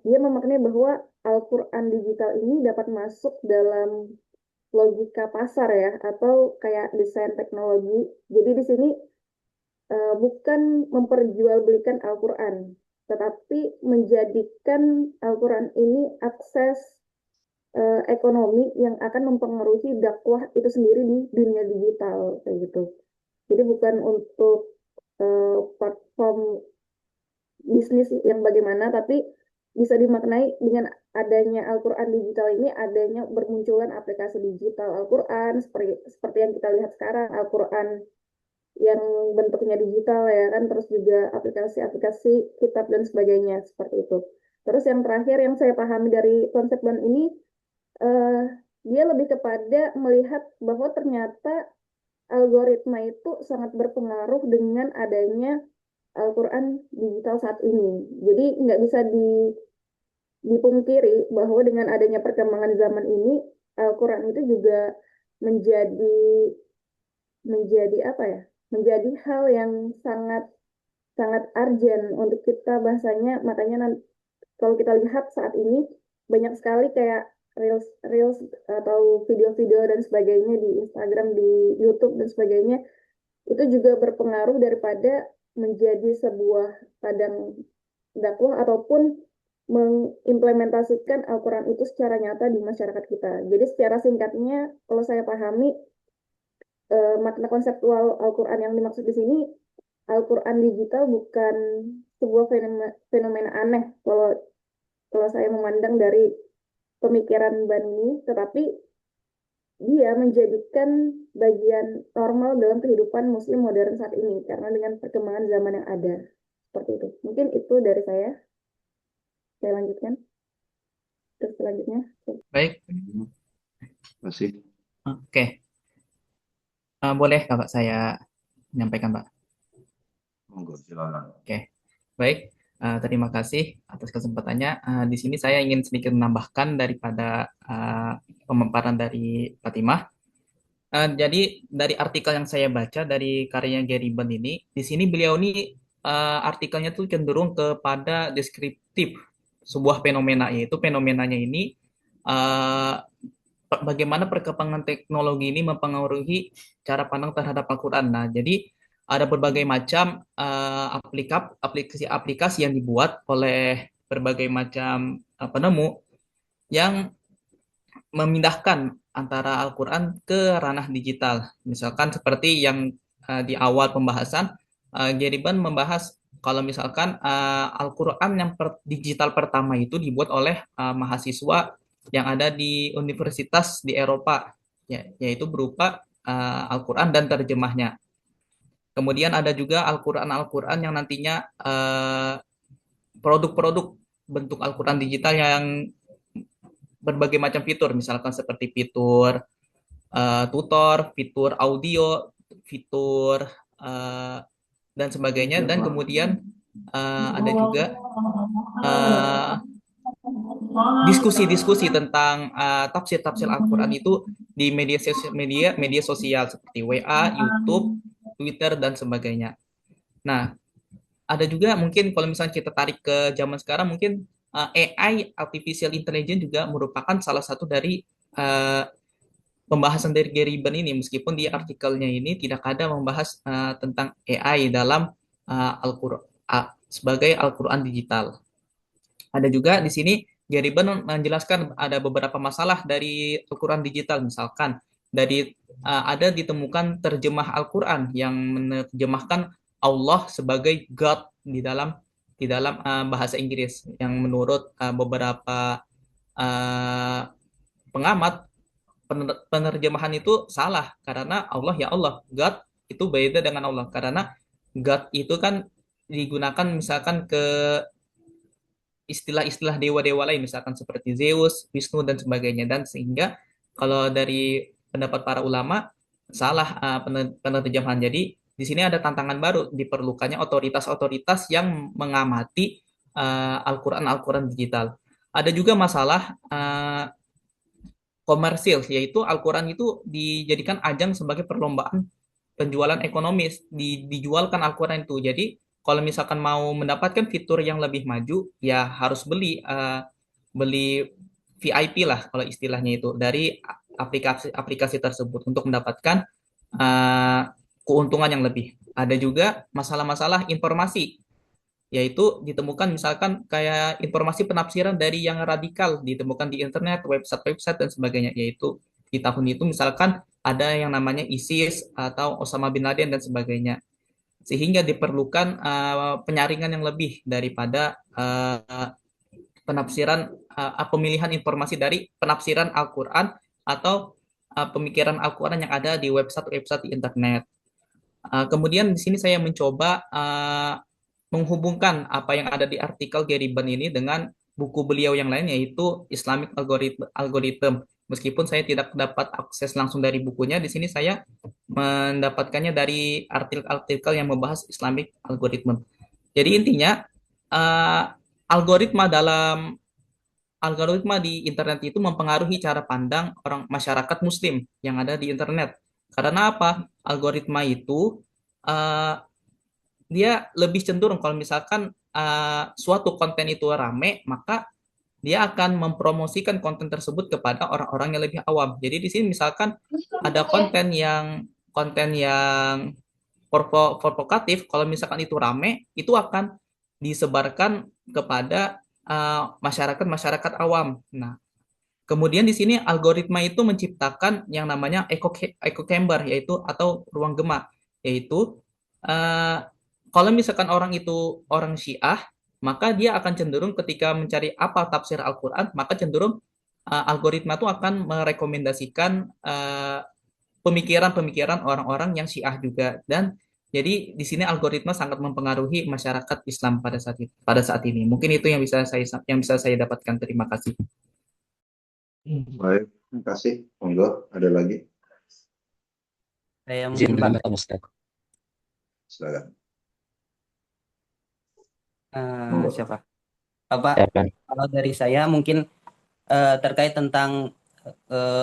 dia memaknai bahwa Al-Quran digital ini dapat masuk dalam logika pasar ya, atau kayak desain teknologi. Jadi di sini bukan memperjualbelikan Al-Quran, tetapi menjadikan Al-Quran ini akses ekonomi yang akan mempengaruhi dakwah itu sendiri di dunia digital kayak gitu. Jadi bukan untuk platform bisnis yang bagaimana, tapi bisa dimaknai dengan adanya Al-Quran digital ini, adanya bermunculan aplikasi digital Al-Quran seperti yang kita lihat sekarang, Al-Quran yang bentuknya digital ya kan, terus juga aplikasi-aplikasi kitab dan sebagainya seperti itu. Terus yang terakhir yang saya pahami dari konsep ban ini, eh, dia lebih kepada melihat bahwa ternyata algoritma itu sangat berpengaruh dengan adanya Al-Quran digital saat ini. Jadi nggak bisa dipungkiri bahwa dengan adanya perkembangan zaman ini, Al-Quran itu juga menjadi menjadi apa ya? Menjadi hal yang sangat sangat urgent untuk kita bahasanya. Makanya kalau kita lihat saat ini banyak sekali kayak reels reels atau video-video dan sebagainya di Instagram, di YouTube dan sebagainya, itu juga berpengaruh daripada menjadi sebuah ladang dakwah ataupun mengimplementasikan Al-Quran itu secara nyata di masyarakat kita. Jadi secara singkatnya, kalau saya pahami, makna konseptual Al-Quran yang dimaksud di sini, Al-Quran digital bukan sebuah fenomena aneh kalau kalau saya memandang dari pemikiran Bani, tetapi dia menjadikan bagian normal dalam kehidupan Muslim modern saat ini karena dengan perkembangan zaman yang ada. Seperti itu. Mungkin itu dari saya. Saya lanjutkan. Terus selanjutnya. Baik, Terima kasih. oke. Boleh Kak, saya menyampaikan, Pak. Monggo, silakan. Oke, baik. Terima kasih atas kesempatannya. Di sini saya ingin sedikit menambahkan daripada pemaparan dari Fatimah. Jadi dari artikel yang saya baca dari karyanya Gary Burn ini, di sini beliau ini artikelnya tuh cenderung kepada deskriptif sebuah fenomena, yaitu fenomenanya ini eh, bagaimana perkembangan teknologi ini mempengaruhi cara pandang terhadap Al-Quran. Nah, jadi ada berbagai macam aplikasi-aplikasi yang dibuat oleh berbagai macam penemu yang memindahkan antara Al-Quran ke ranah digital. Misalkan seperti yang di awal pembahasan, Geriban membahas kalau misalkan Al-Quran yang digital pertama itu dibuat oleh mahasiswa yang ada di universitas di Eropa, yaitu berupa Al-Quran dan terjemahnya. Kemudian ada juga Al-Quran yang nantinya produk-produk bentuk Al-Quran digital yang berbagai macam fitur, misalkan seperti fitur tutor, fitur audio, fitur uh, dan sebagainya. Dan kemudian ada juga uh, diskusi-diskusi tentang tafsir-tafsir Al-Quran itu di media sosial seperti WA, YouTube, Twitter dan sebagainya. Nah, ada juga mungkin kalau misalnya kita tarik ke zaman sekarang, mungkin AI, artificial intelligence juga merupakan salah satu dari uh, pembahasan dari Gary Burn ini, meskipun di artikelnya ini tidak ada membahas tentang AI dalam Al-Quran sebagai Al-Quran digital. Ada juga di sini Gary Burn menjelaskan ada beberapa masalah dari Al-Quran digital, misalkan dari ada ditemukan terjemah Al-Quran yang menerjemahkan Allah sebagai God di dalam bahasa Inggris, yang menurut beberapa uh, pengamat penerjemahan itu salah, karena Allah ya Allah, God itu beda dengan Allah, karena God itu kan digunakan misalkan ke istilah-istilah dewa-dewa lain, misalkan seperti Zeus, Wisnu dan sebagainya, dan sehingga kalau dari pendapat para ulama salah penerjemahan. Jadi di sini ada tantangan baru, diperlukannya otoritas-otoritas yang mengamati Al-Quran digital. Ada juga masalah komersil, yaitu Al-Quran itu dijadikan ajang sebagai perlombaan penjualan ekonomis, dijualkan Al-Quran itu. Jadi kalau misalkan mau mendapatkan fitur yang lebih maju, ya harus beli VIP lah kalau istilahnya itu dari aplikasi-aplikasi tersebut untuk mendapatkan uh, keuntungan yang lebih. Ada juga masalah-masalah informasi, yaitu ditemukan misalkan kayak informasi penafsiran dari yang radikal ditemukan di internet, website-website dan sebagainya, yaitu di tahun itu misalkan ada yang namanya ISIS atau Osama bin Laden dan sebagainya, sehingga diperlukan penyaringan yang lebih daripada penafsiran pemilihan informasi dari penafsiran Al-Quran atau pemikiran Al-Quran yang ada di website-website di internet. Kemudian di sini saya mencoba menghubungkan apa yang ada di artikel Gary Burn ini dengan buku beliau yang lain yaitu Islamic Algorithm. Meskipun saya tidak dapat akses langsung dari bukunya, di sini saya mendapatkannya dari artikel-artikel yang membahas Islamic Algorithm. Jadi intinya eh, algoritma dalam algoritma di internet itu mempengaruhi cara pandang orang masyarakat Muslim yang ada di internet. Karena apa? Algoritma itu eh, dia lebih cenderung kalau misalkan suatu konten itu rame, maka dia akan mempromosikan konten tersebut kepada orang-orang yang lebih awam. Jadi di sini misalkan ada konten yang provokatif, kalau misalkan itu rame, itu akan disebarkan kepada masyarakat-masyarakat awam. Nah, kemudian di sini algoritma itu menciptakan yang namanya echo chamber, yaitu atau ruang gema, yaitu eh, kalau misalkan orang itu orang Syiah, maka dia akan cenderung ketika mencari apa tafsir Al-Quran, maka cenderung algoritma itu akan merekomendasikan pemikiran-pemikiran orang-orang yang Syiah juga. Dan jadi di sini algoritma sangat mempengaruhi masyarakat Islam pada saat ini. Mungkin itu yang bisa saya dapatkan. Terima kasih. Baik, terima kasih. Monggo, ada lagi? Saya Izin mungkin Pak, menambahkan Ustaz. Silakan. eh, Monggo. siapa? Pak, Silakan. kalau dari saya mungkin terkait tentang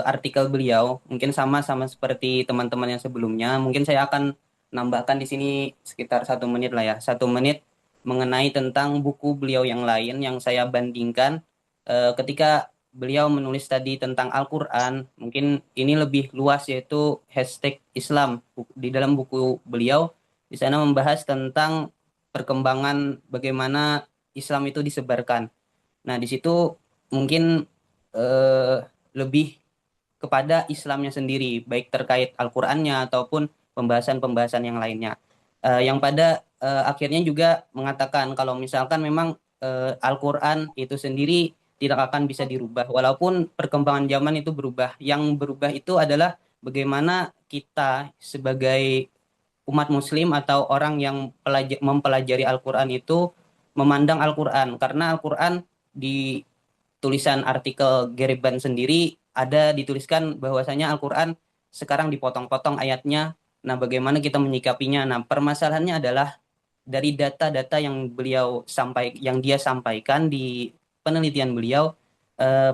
artikel beliau, mungkin sama seperti teman-teman yang sebelumnya. Mungkin saya akan nambahkan di sini sekitar 1 menit lah ya, 1 menit mengenai tentang buku beliau yang lain yang saya bandingkan ketika beliau menulis tadi tentang Al-Quran. Mungkin ini lebih luas yaitu hashtag Islam. Di dalam buku beliau di sana membahas tentang perkembangan bagaimana Islam itu disebarkan. Nah, di situ mungkin eh, lebih kepada Islamnya sendiri, baik terkait Al-Qur'annya ataupun pembahasan-pembahasan yang lainnya. Yang pada akhirnya juga mengatakan kalau misalkan memang Al-Qur'an itu sendiri tidak akan bisa dirubah, walaupun perkembangan zaman itu berubah. Yang berubah itu adalah bagaimana kita sebagai umat Muslim atau orang yang mempelajari Al-Qur'an itu memandang Al-Qur'an, karena Al-Qur'an di tulisan artikel Geriban sendiri ada dituliskan bahwasanya Al-Qur'an sekarang dipotong-potong ayatnya. Nah, bagaimana kita menyikapinya? Nah, permasalahannya adalah dari data-data yang dia sampaikan di penelitian beliau,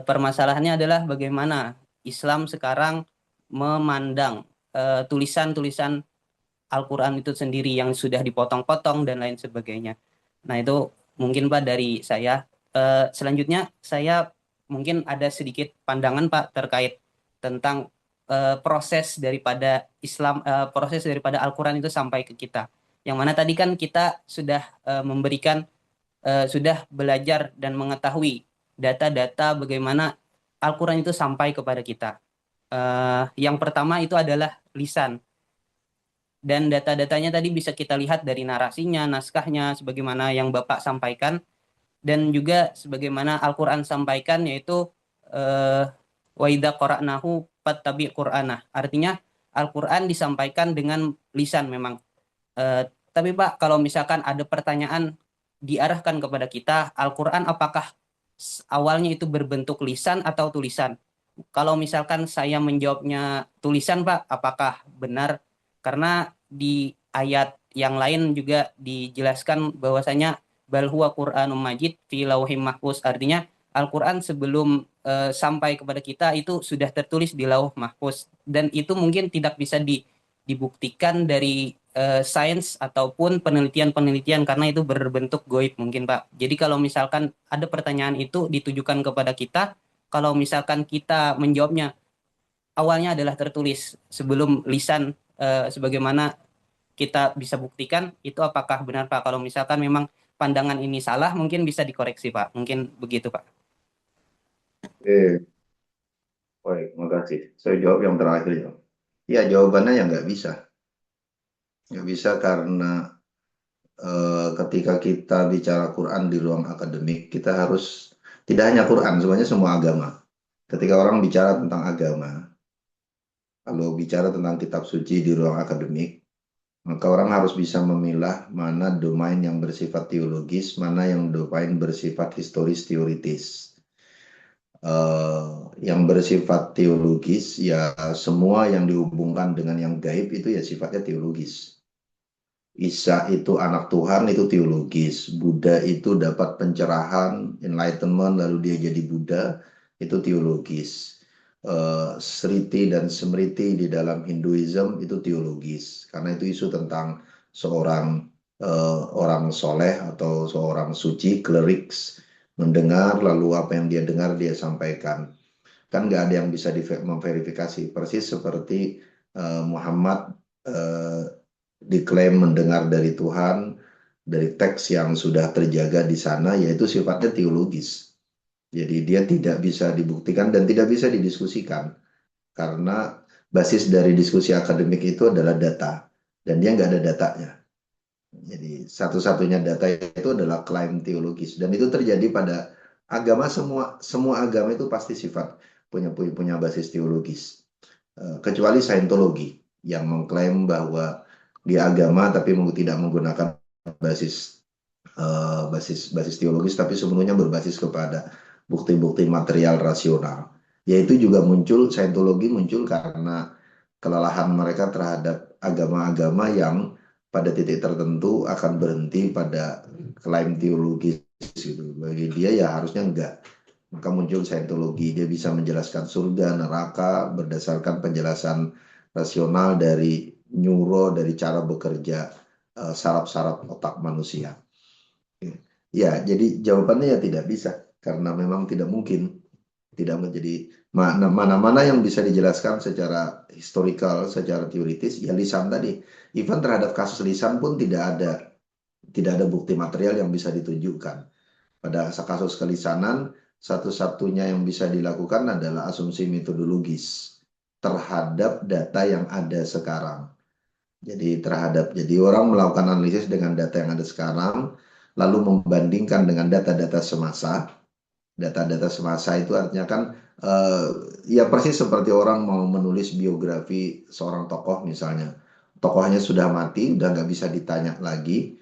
permasalahannya adalah bagaimana Islam sekarang memandang tulisan-tulisan Al-Qur'an itu sendiri yang sudah dipotong-potong dan lain sebagainya. Nah, itu mungkin Pak dari saya. Selanjutnya saya mungkin ada sedikit pandangan Pak terkait tentang proses daripada Al-Qur'an itu sampai ke kita. Yang mana tadi kan kita sudah sudah belajar dan mengetahui data-data bagaimana Al-Qur'an itu sampai kepada kita. Yang pertama itu adalah lisan. Dan data-datanya tadi bisa kita lihat dari narasinya, naskahnya, sebagaimana yang Bapak sampaikan. Dan juga sebagaimana Al-Qur'an sampaikan, yaitu wa idza qara'nahu fattabi' qur'anah. Artinya Al-Qur'an disampaikan dengan lisan memang. Tapi Pak, kalau misalkan ada pertanyaan diarahkan kepada kita, Al-Qur'an apakah awalnya itu berbentuk lisan atau tulisan? Kalau misalkan saya menjawabnya tulisan Pak, apakah benar? Karena di ayat yang lain juga dijelaskan bahwasanya bal huwa Qur'anum Majid fi lauhim mahfuz. Artinya Al-Qur'an sebelum sampai kepada kita itu sudah tertulis di lauh mahfuz, dan itu mungkin tidak bisa dibuktikan dari sains ataupun penelitian-penelitian karena itu berbentuk goib mungkin Pak. Jadi kalau misalkan ada pertanyaan itu ditujukan kepada kita, kalau misalkan kita menjawabnya awalnya adalah tertulis sebelum lisan, sebagaimana kita bisa buktikan, itu apakah benar Pak? Kalau misalkan memang pandangan ini salah, mungkin bisa dikoreksi Pak. Mungkin begitu Pak. Oke, baik, terima kasih. Saya jawab yang terakhir ya. Ya, jawabannya ya nggak bisa. Nggak bisa karena ketika kita bicara Quran di ruang akademik, kita harus tidak hanya Quran, sebenarnya semua agama. Ketika orang bicara tentang agama, kalau bicara tentang kitab suci di ruang akademik, Maka orang harus bisa memilah mana domain yang bersifat teologis, mana yang domain bersifat historis teoritis. Yang bersifat teologis ya semua yang dihubungkan dengan yang gaib itu ya sifatnya teologis. Isa itu anak Tuhan itu teologis, Buddha itu dapat pencerahan, enlightenment lalu dia jadi Buddha itu teologis. Sriti dan Smriti di dalam Hinduism itu teologis karena itu isu tentang seorang orang soleh atau seorang suci, clerics mendengar lalu apa yang dia dengar dia sampaikan. Kan nggak ada yang bisa memverifikasi persis seperti Muhammad diklaim mendengar dari Tuhan dari teks yang sudah terjaga di sana, yaitu sifatnya teologis. Jadi dia tidak bisa dibuktikan dan tidak bisa didiskusikan karena basis dari diskusi akademik itu adalah data dan dia nggak ada datanya. Jadi satu-satunya data itu adalah klaim teologis dan itu terjadi pada agama semua agama itu pasti sifat punya basis teologis. Kecuali Scientology yang mengklaim bahwa di agama tapi tidak menggunakan basis basis teologis tapi sebenarnya berbasis kepada bukti-bukti material rasional. Yaitu juga muncul Scientology muncul karena kelelahan mereka terhadap agama-agama yang pada titik tertentu akan berhenti pada klaim teologis gitu. Bagi dia ya harusnya enggak. Maka muncul Scientology, dia bisa menjelaskan surga, neraka berdasarkan penjelasan rasional dari neuro, dari cara bekerja saraf-saraf otak manusia. Ya, jadi jawabannya ya tidak bisa, karena memang tidak mungkin, tidak menjadi mana-mana yang bisa dijelaskan secara historical, secara teoritis, ya lisan tadi. Even terhadap kasus lisan pun tidak ada bukti material yang bisa ditunjukkan. Pada kasus kelisanan, satu-satunya yang bisa dilakukan adalah asumsi metodologis terhadap data yang ada sekarang. Jadi orang melakukan analisis dengan data yang ada sekarang, lalu membandingkan dengan data-data semasa. Data-data semasa itu artinya kan ya persis seperti orang mau menulis biografi seorang tokoh misalnya. Tokohnya sudah mati, udah nggak bisa ditanya lagi.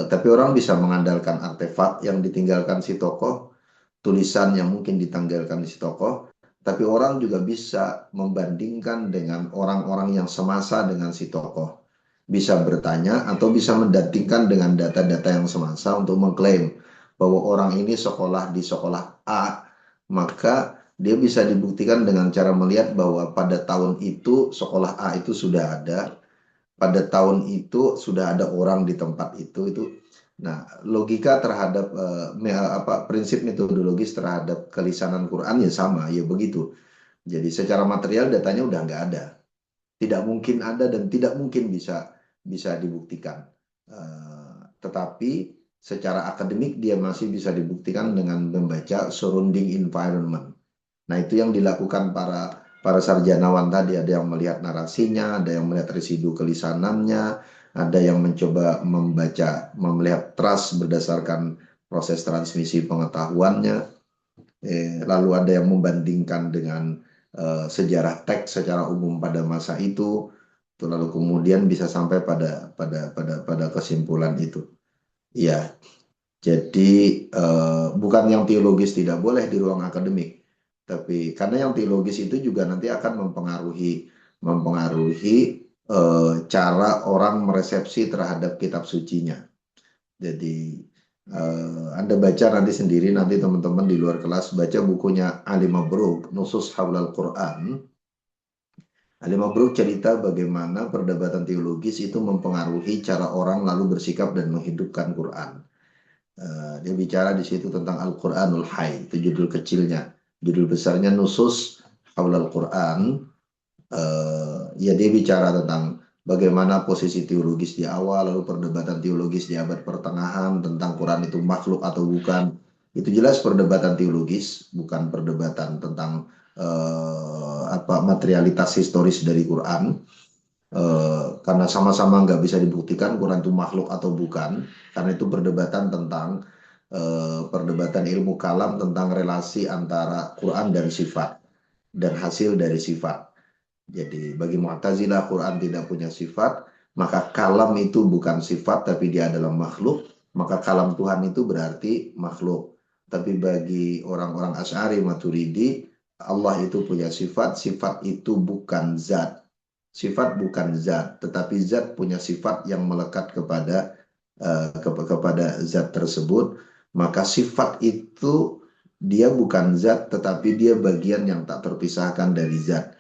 Tapi orang bisa mengandalkan artefak yang ditinggalkan si tokoh, tulisan yang mungkin ditanggalkan si tokoh, tapi orang juga bisa membandingkan dengan orang-orang yang semasa dengan si tokoh. Bisa bertanya atau bisa mendatingkan dengan data-data yang semasa untuk mengklaim bahwa orang ini sekolah di sekolah A, maka dia bisa dibuktikan dengan cara melihat bahwa pada tahun itu sekolah A itu sudah ada, pada tahun itu sudah ada orang di tempat itu. Nah, logika terhadap prinsip metodologis terhadap kelisanan Quran ya sama, ya begitu. Jadi secara material datanya udah nggak ada, tidak mungkin ada dan tidak mungkin bisa dibuktikan. Tetapi secara akademik dia masih bisa dibuktikan dengan membaca surrounding environment. Nah, itu yang dilakukan para sarjanawan tadi, ada yang melihat narasinya, ada yang melihat residu kelisanannya, ada yang mencoba melihat trust berdasarkan proses transmisi pengetahuannya, lalu ada yang membandingkan dengan sejarah teks secara umum pada masa itu, lalu kemudian bisa sampai pada kesimpulan itu. Ya, jadi bukan yang teologis tidak boleh di ruang akademik, tapi karena yang teologis itu juga nanti akan mempengaruhi cara orang meresepsi terhadap kitab sucinya. Jadi Anda baca nanti sendiri, nanti teman-teman di luar kelas baca bukunya Ali Mabruk, Nusus Haulal Quran. Ali Mabruk cerita bagaimana perdebatan teologis itu mempengaruhi cara orang lalu bersikap dan menghidupkan Quran. Dia bicara di situ tentang Al-Quranul Hayy, itu judul kecilnya. Judul besarnya Nusus Haulal Quran. Ya dia bicara tentang bagaimana posisi teologis di awal, lalu perdebatan teologis di abad pertengahan tentang Quran itu makhluk atau bukan. Itu jelas perdebatan teologis, bukan perdebatan tentang materialitas historis dari Quran. Karena sama-sama nggak bisa dibuktikan Quran itu makhluk atau bukan, karena itu perdebatan tentang perdebatan ilmu kalam tentang relasi antara Quran dan sifat dan hasil dari sifat. Jadi bagi Mu'tazilah Quran tidak punya sifat, maka kalam itu bukan sifat tapi dia adalah makhluk, maka kalam Tuhan itu berarti makhluk. Tapi bagi orang-orang Asy'ari Maturidi, Allah itu punya sifat, sifat itu bukan zat. Sifat bukan zat, tetapi zat punya sifat yang melekat kepada zat tersebut. Maka sifat itu dia bukan zat, tetapi dia bagian yang tak terpisahkan dari zat.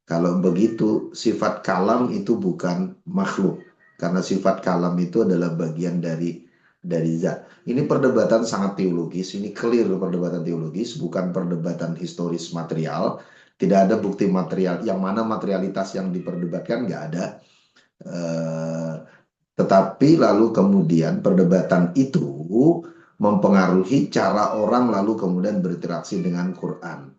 Kalau begitu, sifat kalam itu bukan makhluk, karena sifat kalam itu adalah bagian dari zat. Ini perdebatan sangat teologis, ini clear perdebatan teologis, bukan perdebatan historis material. Tidak ada bukti material, yang mana materialitas yang diperdebatkan nggak ada. Tetapi lalu kemudian perdebatan itu mempengaruhi cara orang lalu kemudian berinteraksi dengan Quran.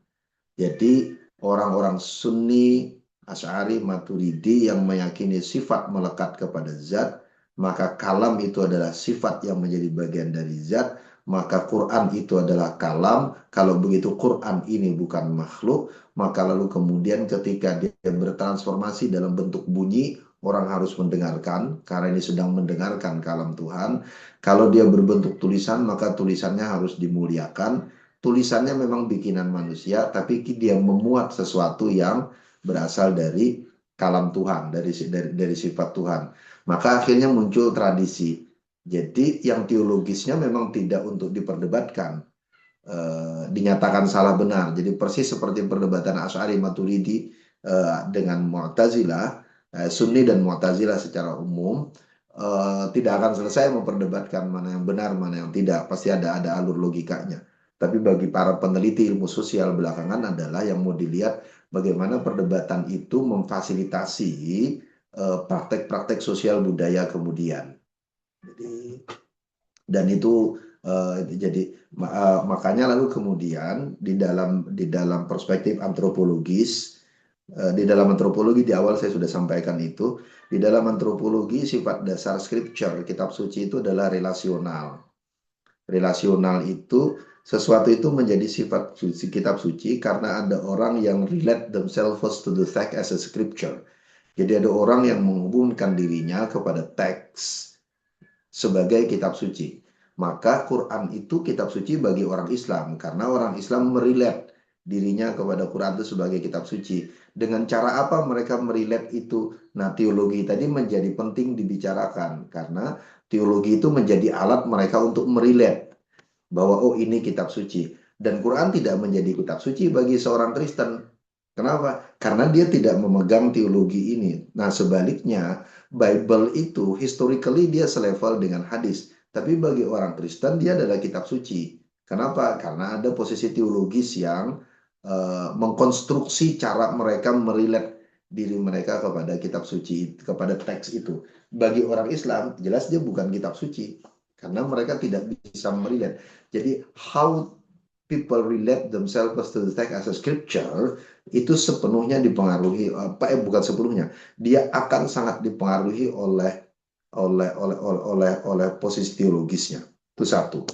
Jadi orang-orang Sunni, Asy'ari, Maturidi yang meyakini sifat melekat kepada zat, maka kalam itu adalah sifat yang menjadi bagian dari zat, maka Quran itu adalah kalam. Kalau begitu Quran ini bukan makhluk, maka lalu kemudian ketika dia bertransformasi dalam bentuk bunyi, orang harus mendengarkan, karena ini sedang mendengarkan kalam Tuhan. Kalau dia berbentuk tulisan, maka tulisannya harus dimuliakan. Tulisannya memang bikinan manusia, tapi dia memuat sesuatu yang berasal dari kalam Tuhan, dari sifat Tuhan. Maka akhirnya muncul tradisi. Jadi yang teologisnya memang tidak untuk diperdebatkan, dinyatakan salah benar. Jadi persis seperti perdebatan Asy'ari Maturidi dengan Mu'tazilah, Sunni dan Mu'tazilah secara umum, tidak akan selesai memperdebatkan mana yang benar, mana yang tidak. Pasti ada alur logikanya. Tapi bagi para peneliti ilmu sosial belakangan adalah yang mau dilihat bagaimana perdebatan itu memfasilitasi praktek-praktek sosial budaya kemudian. Dan itu makanya lalu kemudian di dalam perspektif antropologis, di dalam antropologi di awal saya sudah sampaikan itu, di dalam antropologi sifat dasar scripture, kitab suci itu adalah relasional. Relasional itu sesuatu itu menjadi sifat suci, kitab suci karena ada orang yang relate themselves to the text as a scripture. Jadi ada orang yang menghubungkan dirinya kepada teks sebagai kitab suci. Maka Quran itu kitab suci bagi orang Islam karena orang Islam merelate dirinya kepada Quran itu sebagai kitab suci. Dengan cara apa mereka merelate itu? Nah, teologi tadi menjadi penting dibicarakan karena teologi itu menjadi alat mereka untuk merelate bahwa oh ini kitab suci. Dan Quran tidak menjadi kitab suci bagi seorang Kristen. Kenapa? Karena dia tidak memegang teologi ini. Nah, sebaliknya Bible itu historically dia selevel dengan hadis. Tapi bagi orang Kristen dia adalah kitab suci. Kenapa? Karena ada posisi teologis yang mengkonstruksi cara mereka merelate diri mereka kepada kitab suci, kepada teks itu. Bagi orang Islam, jelas dia bukan kitab suci. Karena mereka tidak bisa merelate. Jadi, how people relate themselves to the text as a scripture, itu sepenuhnya dipengaruhi, bukan sepenuhnya, dia akan sangat dipengaruhi oleh posisi teologisnya. Itu satu.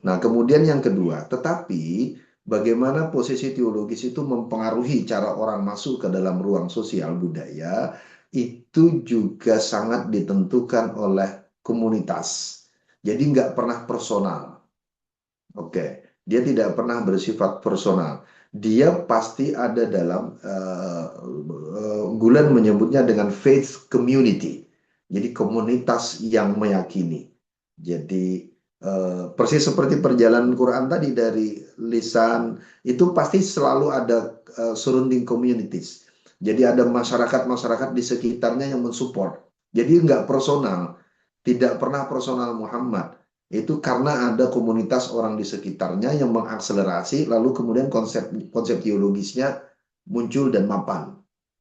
Nah, kemudian yang kedua, tetapi bagaimana posisi teologis itu mempengaruhi cara orang masuk ke dalam ruang sosial budaya, itu juga sangat ditentukan oleh komunitas. Jadi nggak pernah personal. Oke, dia tidak pernah bersifat personal. Dia pasti ada dalam, Gulen menyebutnya dengan faith community. Jadi komunitas yang meyakini. Jadi persis seperti perjalanan Quran tadi dari lisan itu pasti selalu ada surrounding communities. Jadi ada masyarakat-masyarakat di sekitarnya yang mensupport. Jadi nggak personal, tidak pernah personal Muhammad. Itu karena ada komunitas orang di sekitarnya yang mengakselerasi, lalu kemudian konsep teologisnya muncul dan mapan,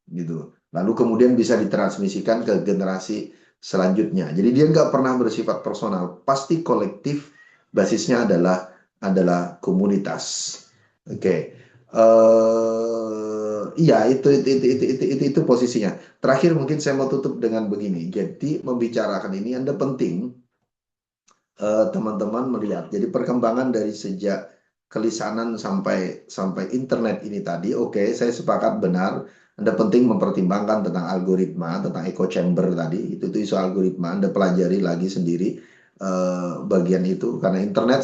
gitu. Lalu kemudian bisa ditransmisikan ke generasi selanjutnya. Jadi dia nggak pernah bersifat personal, pasti kolektif, basisnya adalah komunitas. Oke. Iya, itu posisinya. Terakhir mungkin saya mau tutup dengan begini. Jadi membicarakan ini Anda penting teman-teman melihat. Jadi perkembangan dari sejak kelisanan sampai internet ini tadi, oke, saya sepakat benar Anda penting mempertimbangkan tentang algoritma, tentang echo chamber tadi, itu isu algoritma, Anda pelajari lagi sendiri bagian itu, karena internet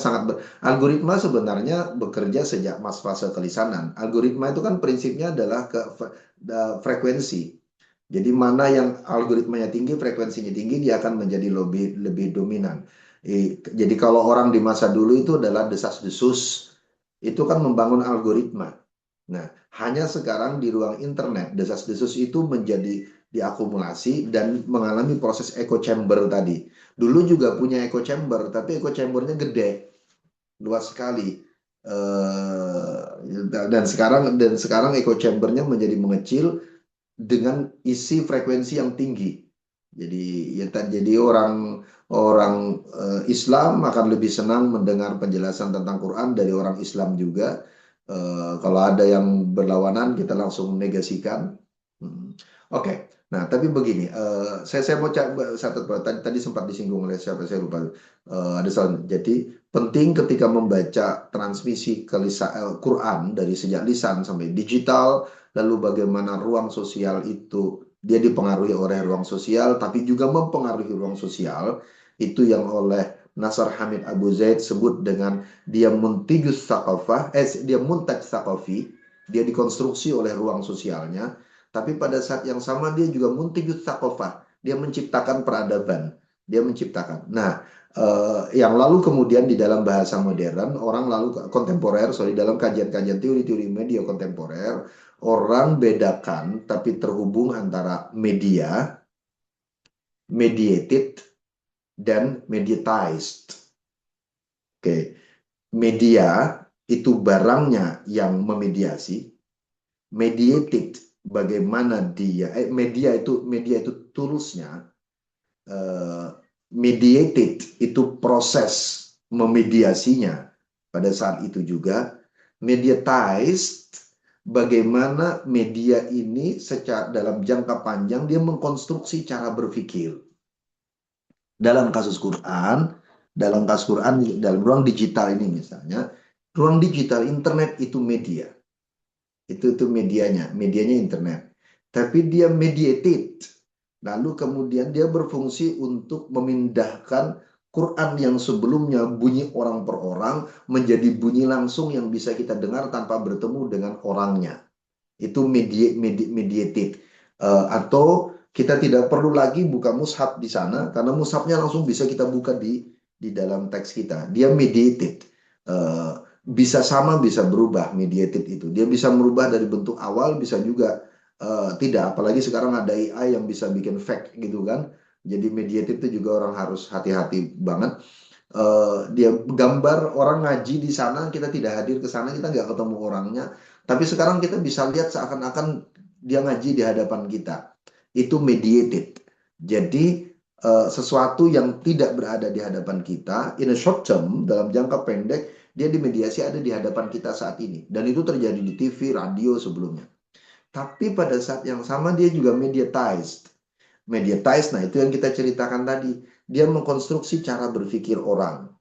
algoritma sebenarnya bekerja sejak fase kelisanan. Algoritma itu kan prinsipnya adalah frekuensi. Jadi mana yang algoritmanya tinggi, frekuensinya tinggi, dia akan menjadi lebih dominan. Jadi kalau orang di masa dulu itu adalah desas-desus, itu kan membangun algoritma. Nah, hanya sekarang di ruang internet, desas-desus itu menjadi diakumulasi dan mengalami proses echo chamber tadi. Dulu juga punya echo chamber, tapi echo chambernya gede, luas sekali. Dan sekarang echo chambernya menjadi mengecil dengan isi frekuensi yang tinggi. Jadi orang Islam akan lebih senang mendengar penjelasan tentang Quran dari orang Islam juga. Kalau ada yang berlawanan, kita langsung negasikan. Oke. Nah, tapi begini, saya mau catat tadi sempat disinggung oleh siapa, saya lupa. Ada soal. Jadi penting ketika membaca transmisi Quran dari sejak lisan sampai digital, lalu bagaimana ruang sosial itu dia dipengaruhi oleh ruang sosial, tapi juga mempengaruhi ruang sosial, itu yang oleh Nasr Hamid Abu Zaid sebut dengan dia muntigus thaqafah, dia muntaj thaqafi, dia dikonstruksi oleh ruang sosialnya, tapi pada saat yang sama dia juga muntigus thaqafah, dia menciptakan peradaban, dia menciptakan. Nah, yang lalu kemudian di dalam bahasa modern, orang lalu kontemporer, dalam kajian-kajian teori-teori media kontemporer, orang bedakan tapi terhubung antara media, mediated, dan mediatized. Oke, media itu barangnya yang memediasi, mediated bagaimana media itu toolsnya, mediated itu proses memediasinya pada saat itu juga, mediatized bagaimana media ini secara dalam jangka panjang dia mengkonstruksi cara berpikir. Dalam kasus Quran, dalam ruang digital ini misalnya, ruang digital internet itu media. Itu medianya internet. Tapi dia mediated. Lalu kemudian dia berfungsi untuk memindahkan Quran yang sebelumnya bunyi orang per orang menjadi bunyi langsung yang bisa kita dengar tanpa bertemu dengan orangnya. Itu mediated. Atau kita tidak perlu lagi buka mushaf di sana karena mushafnya langsung bisa kita buka di dalam teks kita. Dia mediated. Bisa sama, bisa berubah. Mediated itu. Dia bisa merubah dari bentuk awal, bisa juga tidak. Apalagi sekarang ada AI yang bisa bikin fake gitu kan. Jadi mediated itu juga orang harus hati-hati banget. Dia gambar orang ngaji di sana, kita tidak hadir ke sana, kita nggak ketemu orangnya. Tapi sekarang kita bisa lihat seakan-akan dia ngaji di hadapan kita. Itu mediated. Jadi sesuatu yang tidak berada di hadapan kita, in a short term, dalam jangka pendek, dia dimediasi ada di hadapan kita saat ini. Dan itu terjadi di TV, radio sebelumnya. Tapi pada saat yang sama dia juga mediatized. Mediatized, nah itu yang kita ceritakan tadi. Dia mengkonstruksi cara berpikir orang.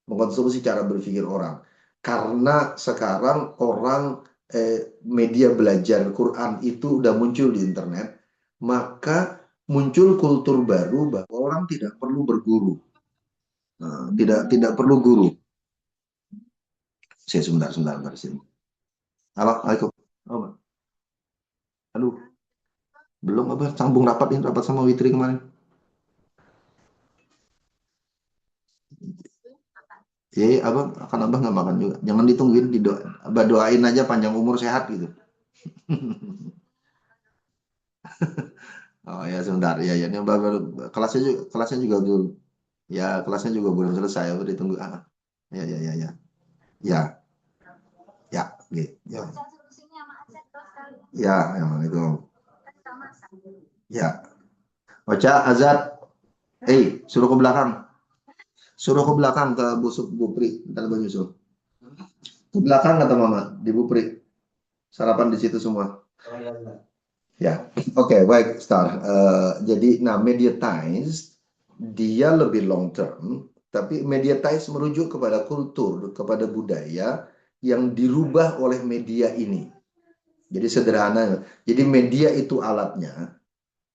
Mengkonstruksi cara berpikir orang. Karena sekarang orang media belajar Quran itu udah muncul di internet, maka muncul kultur baru bahwa orang tidak perlu berguru. Nah, tidak perlu guru. Saya sebentar sini. Halo, Assalamualaikum. Aduh, belum apa sambung rapat sama Witri kemarin. Abang nggak makan juga. Jangan ditungguin, doain aja panjang umur sehat gitu. Oh ya sebentar, ya ini kelasnya juga belum, ya kelasnya juga belum selesai, udah ditunggu. Ya, gitu. Ya, emang itu. Ya, Ocha, Azad, suruh ke belakang. Suruh ke belakang ke Bupri, ntar nyusul. Ke belakang kata Mama, di Bupri. Sarapan di situ semua. Ya, oke, baik, Star. Jadi, mediatized, dia lebih long term, tapi mediatized merujuk kepada kultur, kepada budaya yang dirubah oleh media ini. Jadi sederhana. Jadi media itu alatnya.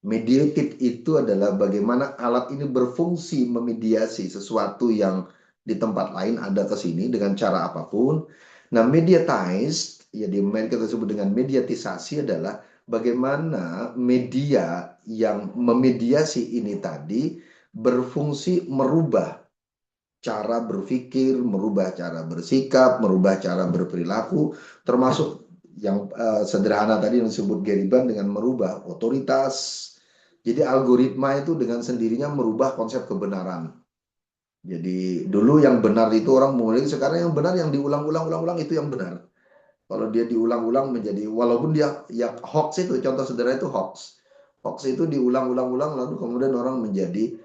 Mediated itu adalah bagaimana alat ini berfungsi memediasi sesuatu yang di tempat lain ada ke sini dengan cara apapun. Nah, mediatized, ya kita sebut dengan mediatisasi adalah bagaimana media yang memediasi ini tadi berfungsi merubah cara berpikir, merubah cara bersikap, merubah cara berperilaku, termasuk yang sederhana tadi yang disebut Gary Bunn dengan merubah otoritas. Jadi algoritma itu dengan sendirinya merubah konsep kebenaran. Jadi dulu yang benar itu orang mulai, sekarang yang benar yang diulang-ulang itu yang benar. Kalau dia diulang-ulang menjadi, walaupun dia ya hoax itu, contoh sederhana itu hoax. Hoax itu diulang-ulang lalu kemudian orang menjadi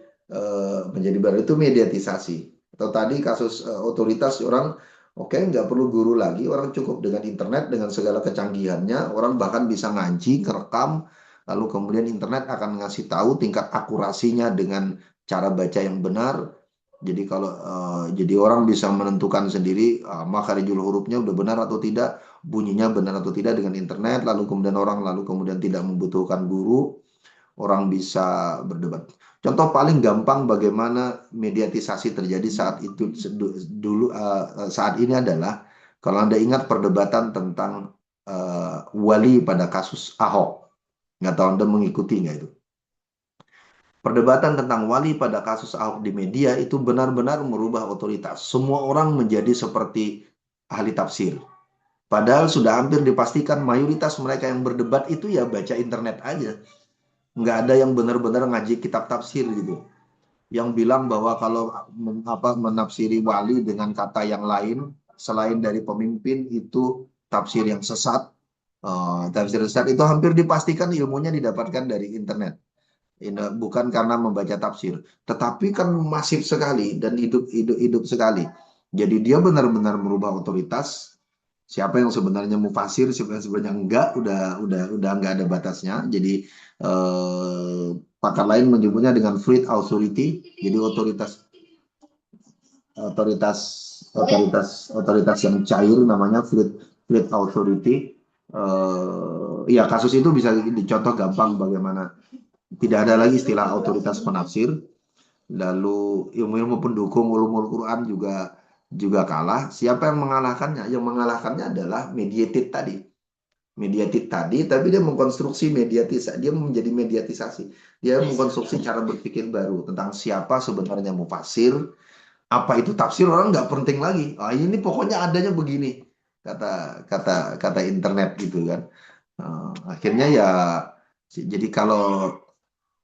baru, itu mediatisasi. Atau tadi kasus otoritas orang, oke, nggak perlu guru lagi, orang cukup dengan internet dengan segala kecanggihannya, orang bahkan bisa ngaji, kerekam, lalu kemudian internet akan ngasih tahu tingkat akurasinya dengan cara baca yang benar. Jadi kalau jadi orang bisa menentukan sendiri makharijul hurufnya udah benar atau tidak, bunyinya benar atau tidak dengan internet, lalu kemudian tidak membutuhkan guru, orang bisa berdebat. Contoh paling gampang bagaimana mediatisasi terjadi saat itu dulu saat ini adalah kalau Anda ingat perdebatan tentang wali pada kasus Ahok. Nggak tahu Anda mengikuti nggak itu? Perdebatan tentang wali pada kasus Ahok di media itu benar-benar merubah otoritas. Semua orang menjadi seperti ahli tafsir. Padahal sudah hampir dipastikan mayoritas mereka yang berdebat itu ya baca internet aja. Nggak ada yang benar-benar ngaji kitab tafsir gitu. Yang bilang bahwa kalau menafsiri wali dengan kata yang lain selain dari pemimpin itu tafsir yang sesat. Tafsir sesat itu hampir dipastikan ilmunya didapatkan dari internet. Ini bukan karena membaca tafsir, tetapi kan masif sekali dan hidup sekali. Jadi dia benar-benar merubah otoritas. Siapa yang sebenarnya mufasir, siapa yang sebenarnya enggak, udah enggak ada batasnya. Jadi pakar lain menyebutnya dengan fluid authority. Jadi otoritas yang cair namanya fluid authority. Ya kasus itu bisa dicontoh gampang bagaimana tidak ada lagi istilah otoritas penafsir, lalu ilmu-ilmu pendukung ulumul Quran juga kalah. Siapa yang mengalahkannya? Yang mengalahkannya adalah mediated tadi. Mediated tadi, tapi dia mengkonstruksi dia menjadi mediatisasi. Dia mengkonstruksi cara berpikir baru tentang siapa sebenarnya mufasir, apa itu tafsir, orang nggak penting lagi. Ini pokoknya adanya begini, kata internet gitu kan. Akhirnya ya,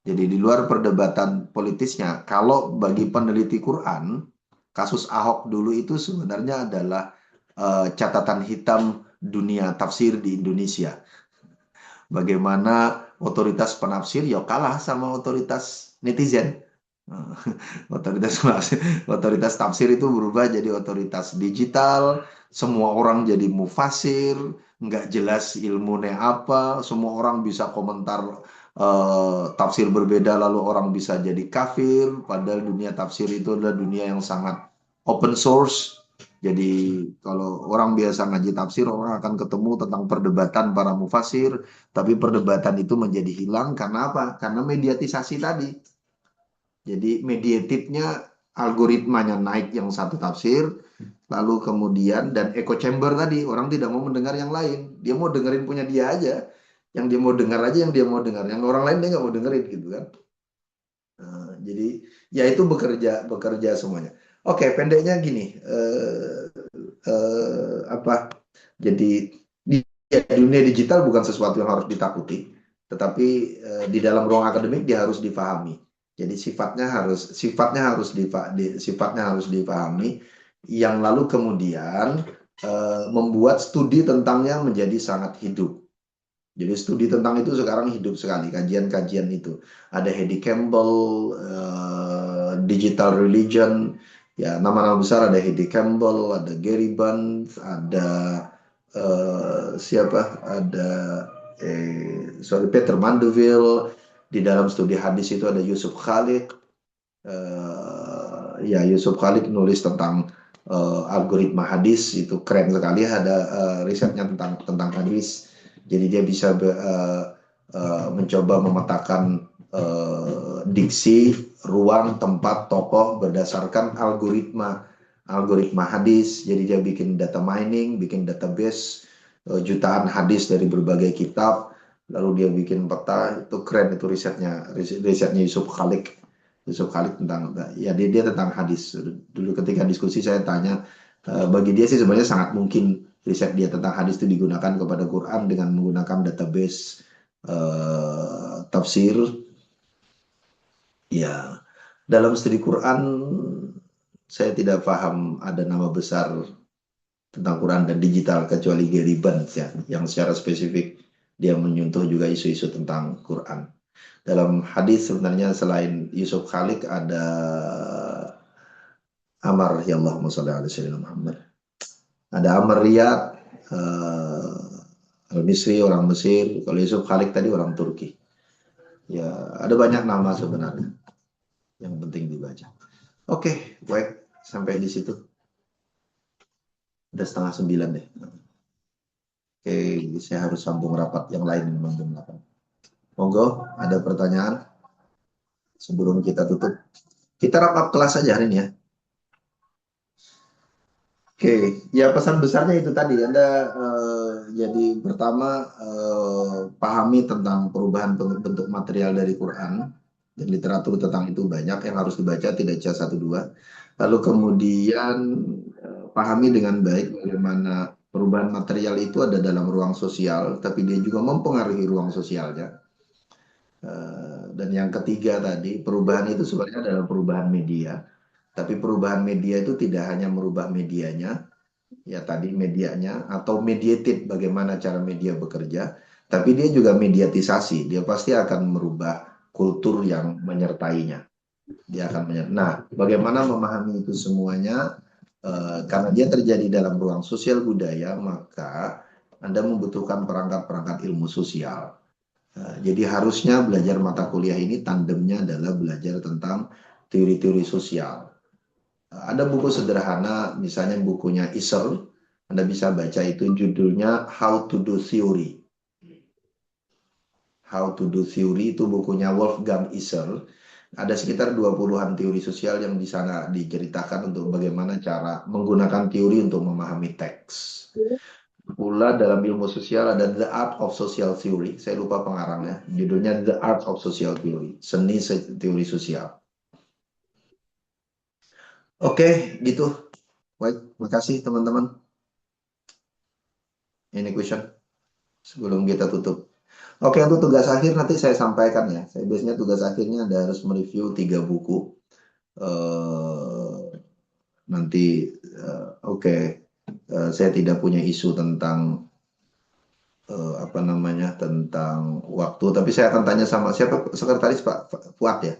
jadi di luar perdebatan politisnya, kalau bagi peneliti Quran, kasus Ahok dulu itu sebenarnya adalah catatan hitam dunia tafsir di Indonesia. Bagaimana otoritas penafsir ya kalah sama otoritas netizen. Otoritas tafsir itu berubah jadi otoritas digital, semua orang jadi mufasir, nggak jelas ilmunya apa, semua orang bisa komentar tafsir berbeda lalu orang bisa jadi kafir, padahal dunia tafsir itu adalah dunia yang sangat open source. Jadi kalau orang biasa ngaji tafsir, orang akan ketemu tentang perdebatan para mufasir, tapi perdebatan itu menjadi hilang karena apa? Karena mediatisasi tadi. Jadi mediatifnya algoritmanya naik yang satu tafsir, lalu kemudian dan echo chamber tadi, orang tidak mau mendengar yang lain, dia mau dengerin punya dia aja, yang dia mau dengar aja yang dia mau dengar, yang orang lain dia nggak mau dengerin gitu kan. Jadi ya itu bekerja semuanya. Oke, pendeknya gini, jadi di dunia digital bukan sesuatu yang harus ditakuti, tetapi di dalam ruang akademik dia harus difahami. Jadi sifatnya harus dipahami, yang lalu kemudian membuat studi tentangnya menjadi sangat hidup. Jadi studi tentang itu sekarang hidup sekali, kajian-kajian itu. Ada Hedy Campbell, Digital Religion, ya nama-nama besar, ada Hedy Campbell, ada Gary Bunn, ada Peter Mandeville. Di dalam studi hadis itu ada Yusuf Khalid. Yusuf Khalid nulis tentang algoritma hadis, itu keren sekali, ada risetnya tentang hadis. Jadi dia bisa mencoba memetakan diksi, ruang, tempat, tokoh berdasarkan algoritma hadis. Jadi dia bikin data mining, bikin database jutaan hadis dari berbagai kitab, lalu dia bikin peta. Itu keren, itu risetnya Yusuf Khalik. Yusuf Khalik tentang, ya dia tentang hadis. Dulu ketika diskusi saya tanya, bagi dia sih sebenarnya sangat mungkin riset dia tentang hadis itu digunakan kepada Quran dengan menggunakan database tafsir. Ya, dalam studi Quran saya tidak paham ada nama besar tentang Quran dan digital kecuali Gary Burns ya, yang secara spesifik dia menyentuh juga isu-isu tentang Quran. Dalam hadis sebenarnya selain Yusuf Khalik ada Amar, ya Allahumma sholli ala sayyidina Muhammad. Ada Amr Riyad, Al-Misri orang Mesir, kalau Yusuf Khalik tadi orang Turki. Ya, ada banyak nama sebenarnya yang penting dibaca. Oke, baik, sampai di situ. Udah 8:30 deh. Oke, saya harus sambung rapat yang lain memang jam 8. Monggo, ada pertanyaan sebelum kita tutup? Kita wrap up kelas aja hari ini ya. Oke, ya pesan besarnya itu tadi. Anda jadi pertama pahami tentang perubahan bentuk material dari Quran dan literatur tentang itu banyak yang harus dibaca, tidak cuma satu dua. Lalu kemudian pahami dengan baik bagaimana perubahan material itu ada dalam ruang sosial, tapi dia juga mempengaruhi ruang sosialnya. Dan yang ketiga tadi, perubahan itu sebenarnya adalah perubahan media. Tapi perubahan media itu tidak hanya merubah medianya, ya tadi medianya, atau mediated bagaimana cara media bekerja, tapi dia juga mediatisasi. Dia pasti akan merubah kultur yang menyertainya. Nah, bagaimana memahami itu semuanya? Karena dia terjadi dalam ruang sosial budaya, maka Anda membutuhkan perangkat-perangkat ilmu sosial. Jadi harusnya belajar mata kuliah ini tandemnya adalah belajar tentang teori-teori sosial. Ada buku sederhana, misalnya bukunya Isser, Anda bisa baca itu judulnya How to Do Theory. How to Do Theory itu bukunya Wolfgang Isser. Ada sekitar 20-an teori sosial yang di sana diceritakan untuk bagaimana cara menggunakan teori untuk memahami teks. Pula dalam ilmu sosial ada The Art of Social Theory. Saya lupa pengarangnya. Judulnya The Art of Social Theory. Seni teori sosial. Oke, gitu. Baik, makasih teman-teman. Ini question sebelum kita tutup. Oke, untuk tugas akhir nanti saya sampaikan ya. Saya biasanya tugas akhirnya ada harus mereview 3 buku. Nanti, oke. Saya tidak punya isu tentang apa namanya, tentang waktu. Tapi saya akan tanya sama siapa sekretaris Pak Fuad ya?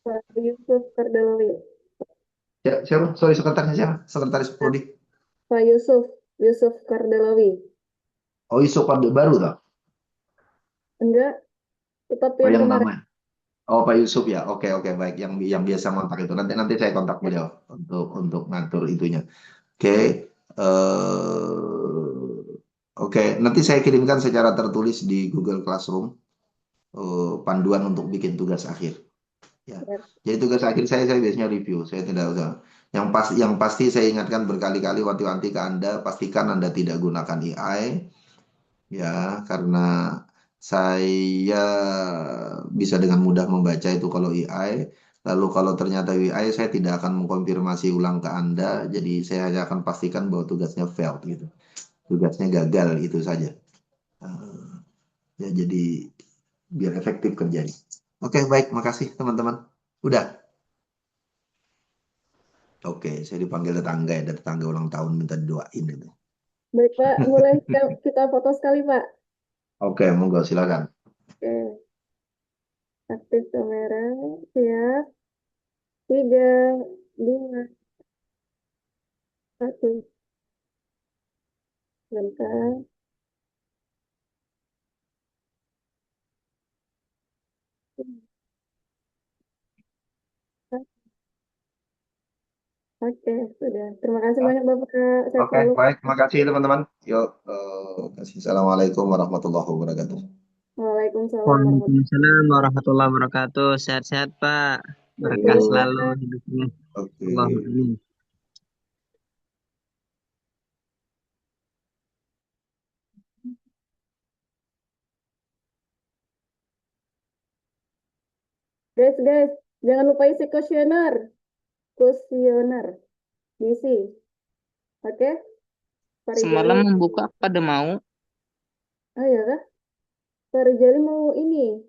Pak Yusuf Kardalawi. Ya, siapa? Sorry, sekretarisnya siapa? Sekretaris Prodi. Pak Yusuf Kardalawi. Oh, isu kode baru tak? Enggak, tetap Oh, yang yang kemarin. lama. Oh, Pak Yusuf ya. Oke, oke, baik. Yang biasa kontak itu. Nanti saya kontak beliau untuk ngatur itunya. Oke. Oke, nanti saya kirimkan secara tertulis di Google Classroom panduan untuk bikin tugas akhir. Ya. Ya. Jadi tugas akhir saya biasanya review. Saya tidak usah. Yang pasti saya ingatkan berkali-kali wanti-wanti ke Anda, pastikan Anda tidak gunakan AI ya, karena saya bisa dengan mudah membaca itu kalau AI. Lalu kalau ternyata AI, saya tidak akan mengkonfirmasi ulang ke Anda. Jadi saya hanya akan pastikan bahwa tugasnya failed gitu. Tugasnya gagal itu saja. Ya jadi biar efektif kerjanya. Oke, baik, makasih teman-teman. Udah. Oke, saya dipanggil tetangga ya, dari tetangga ulang tahun minta didoain gitu. Baik Pak, boleh kita foto sekali Pak? Oke, monggo silakan. Oke, aktif kamera, siap. 3, 2, 1. Bentar. Oke, sudah. Terima kasih banyak Bapak. Sehat Oke, selalu. baik. Terima kasih teman-teman. Yuk, kasih. Assalamualaikum warahmatullahi wabarakatuh. Waalaikumsalam warahmatullahi Waalaikumsalam warahmatullahi wabarakatuh. Sehat-sehat, Pak. Berkah wabarakatuh. selalu Pak. hidupnya. Oke. Allahumma amin. Guys, jangan lupa isi kuesioner. Kuesioner. Diisi. Oke? Pak Semalam Rijali. membuka pada mau. Oh iya kah? Pak Rijali mau ini.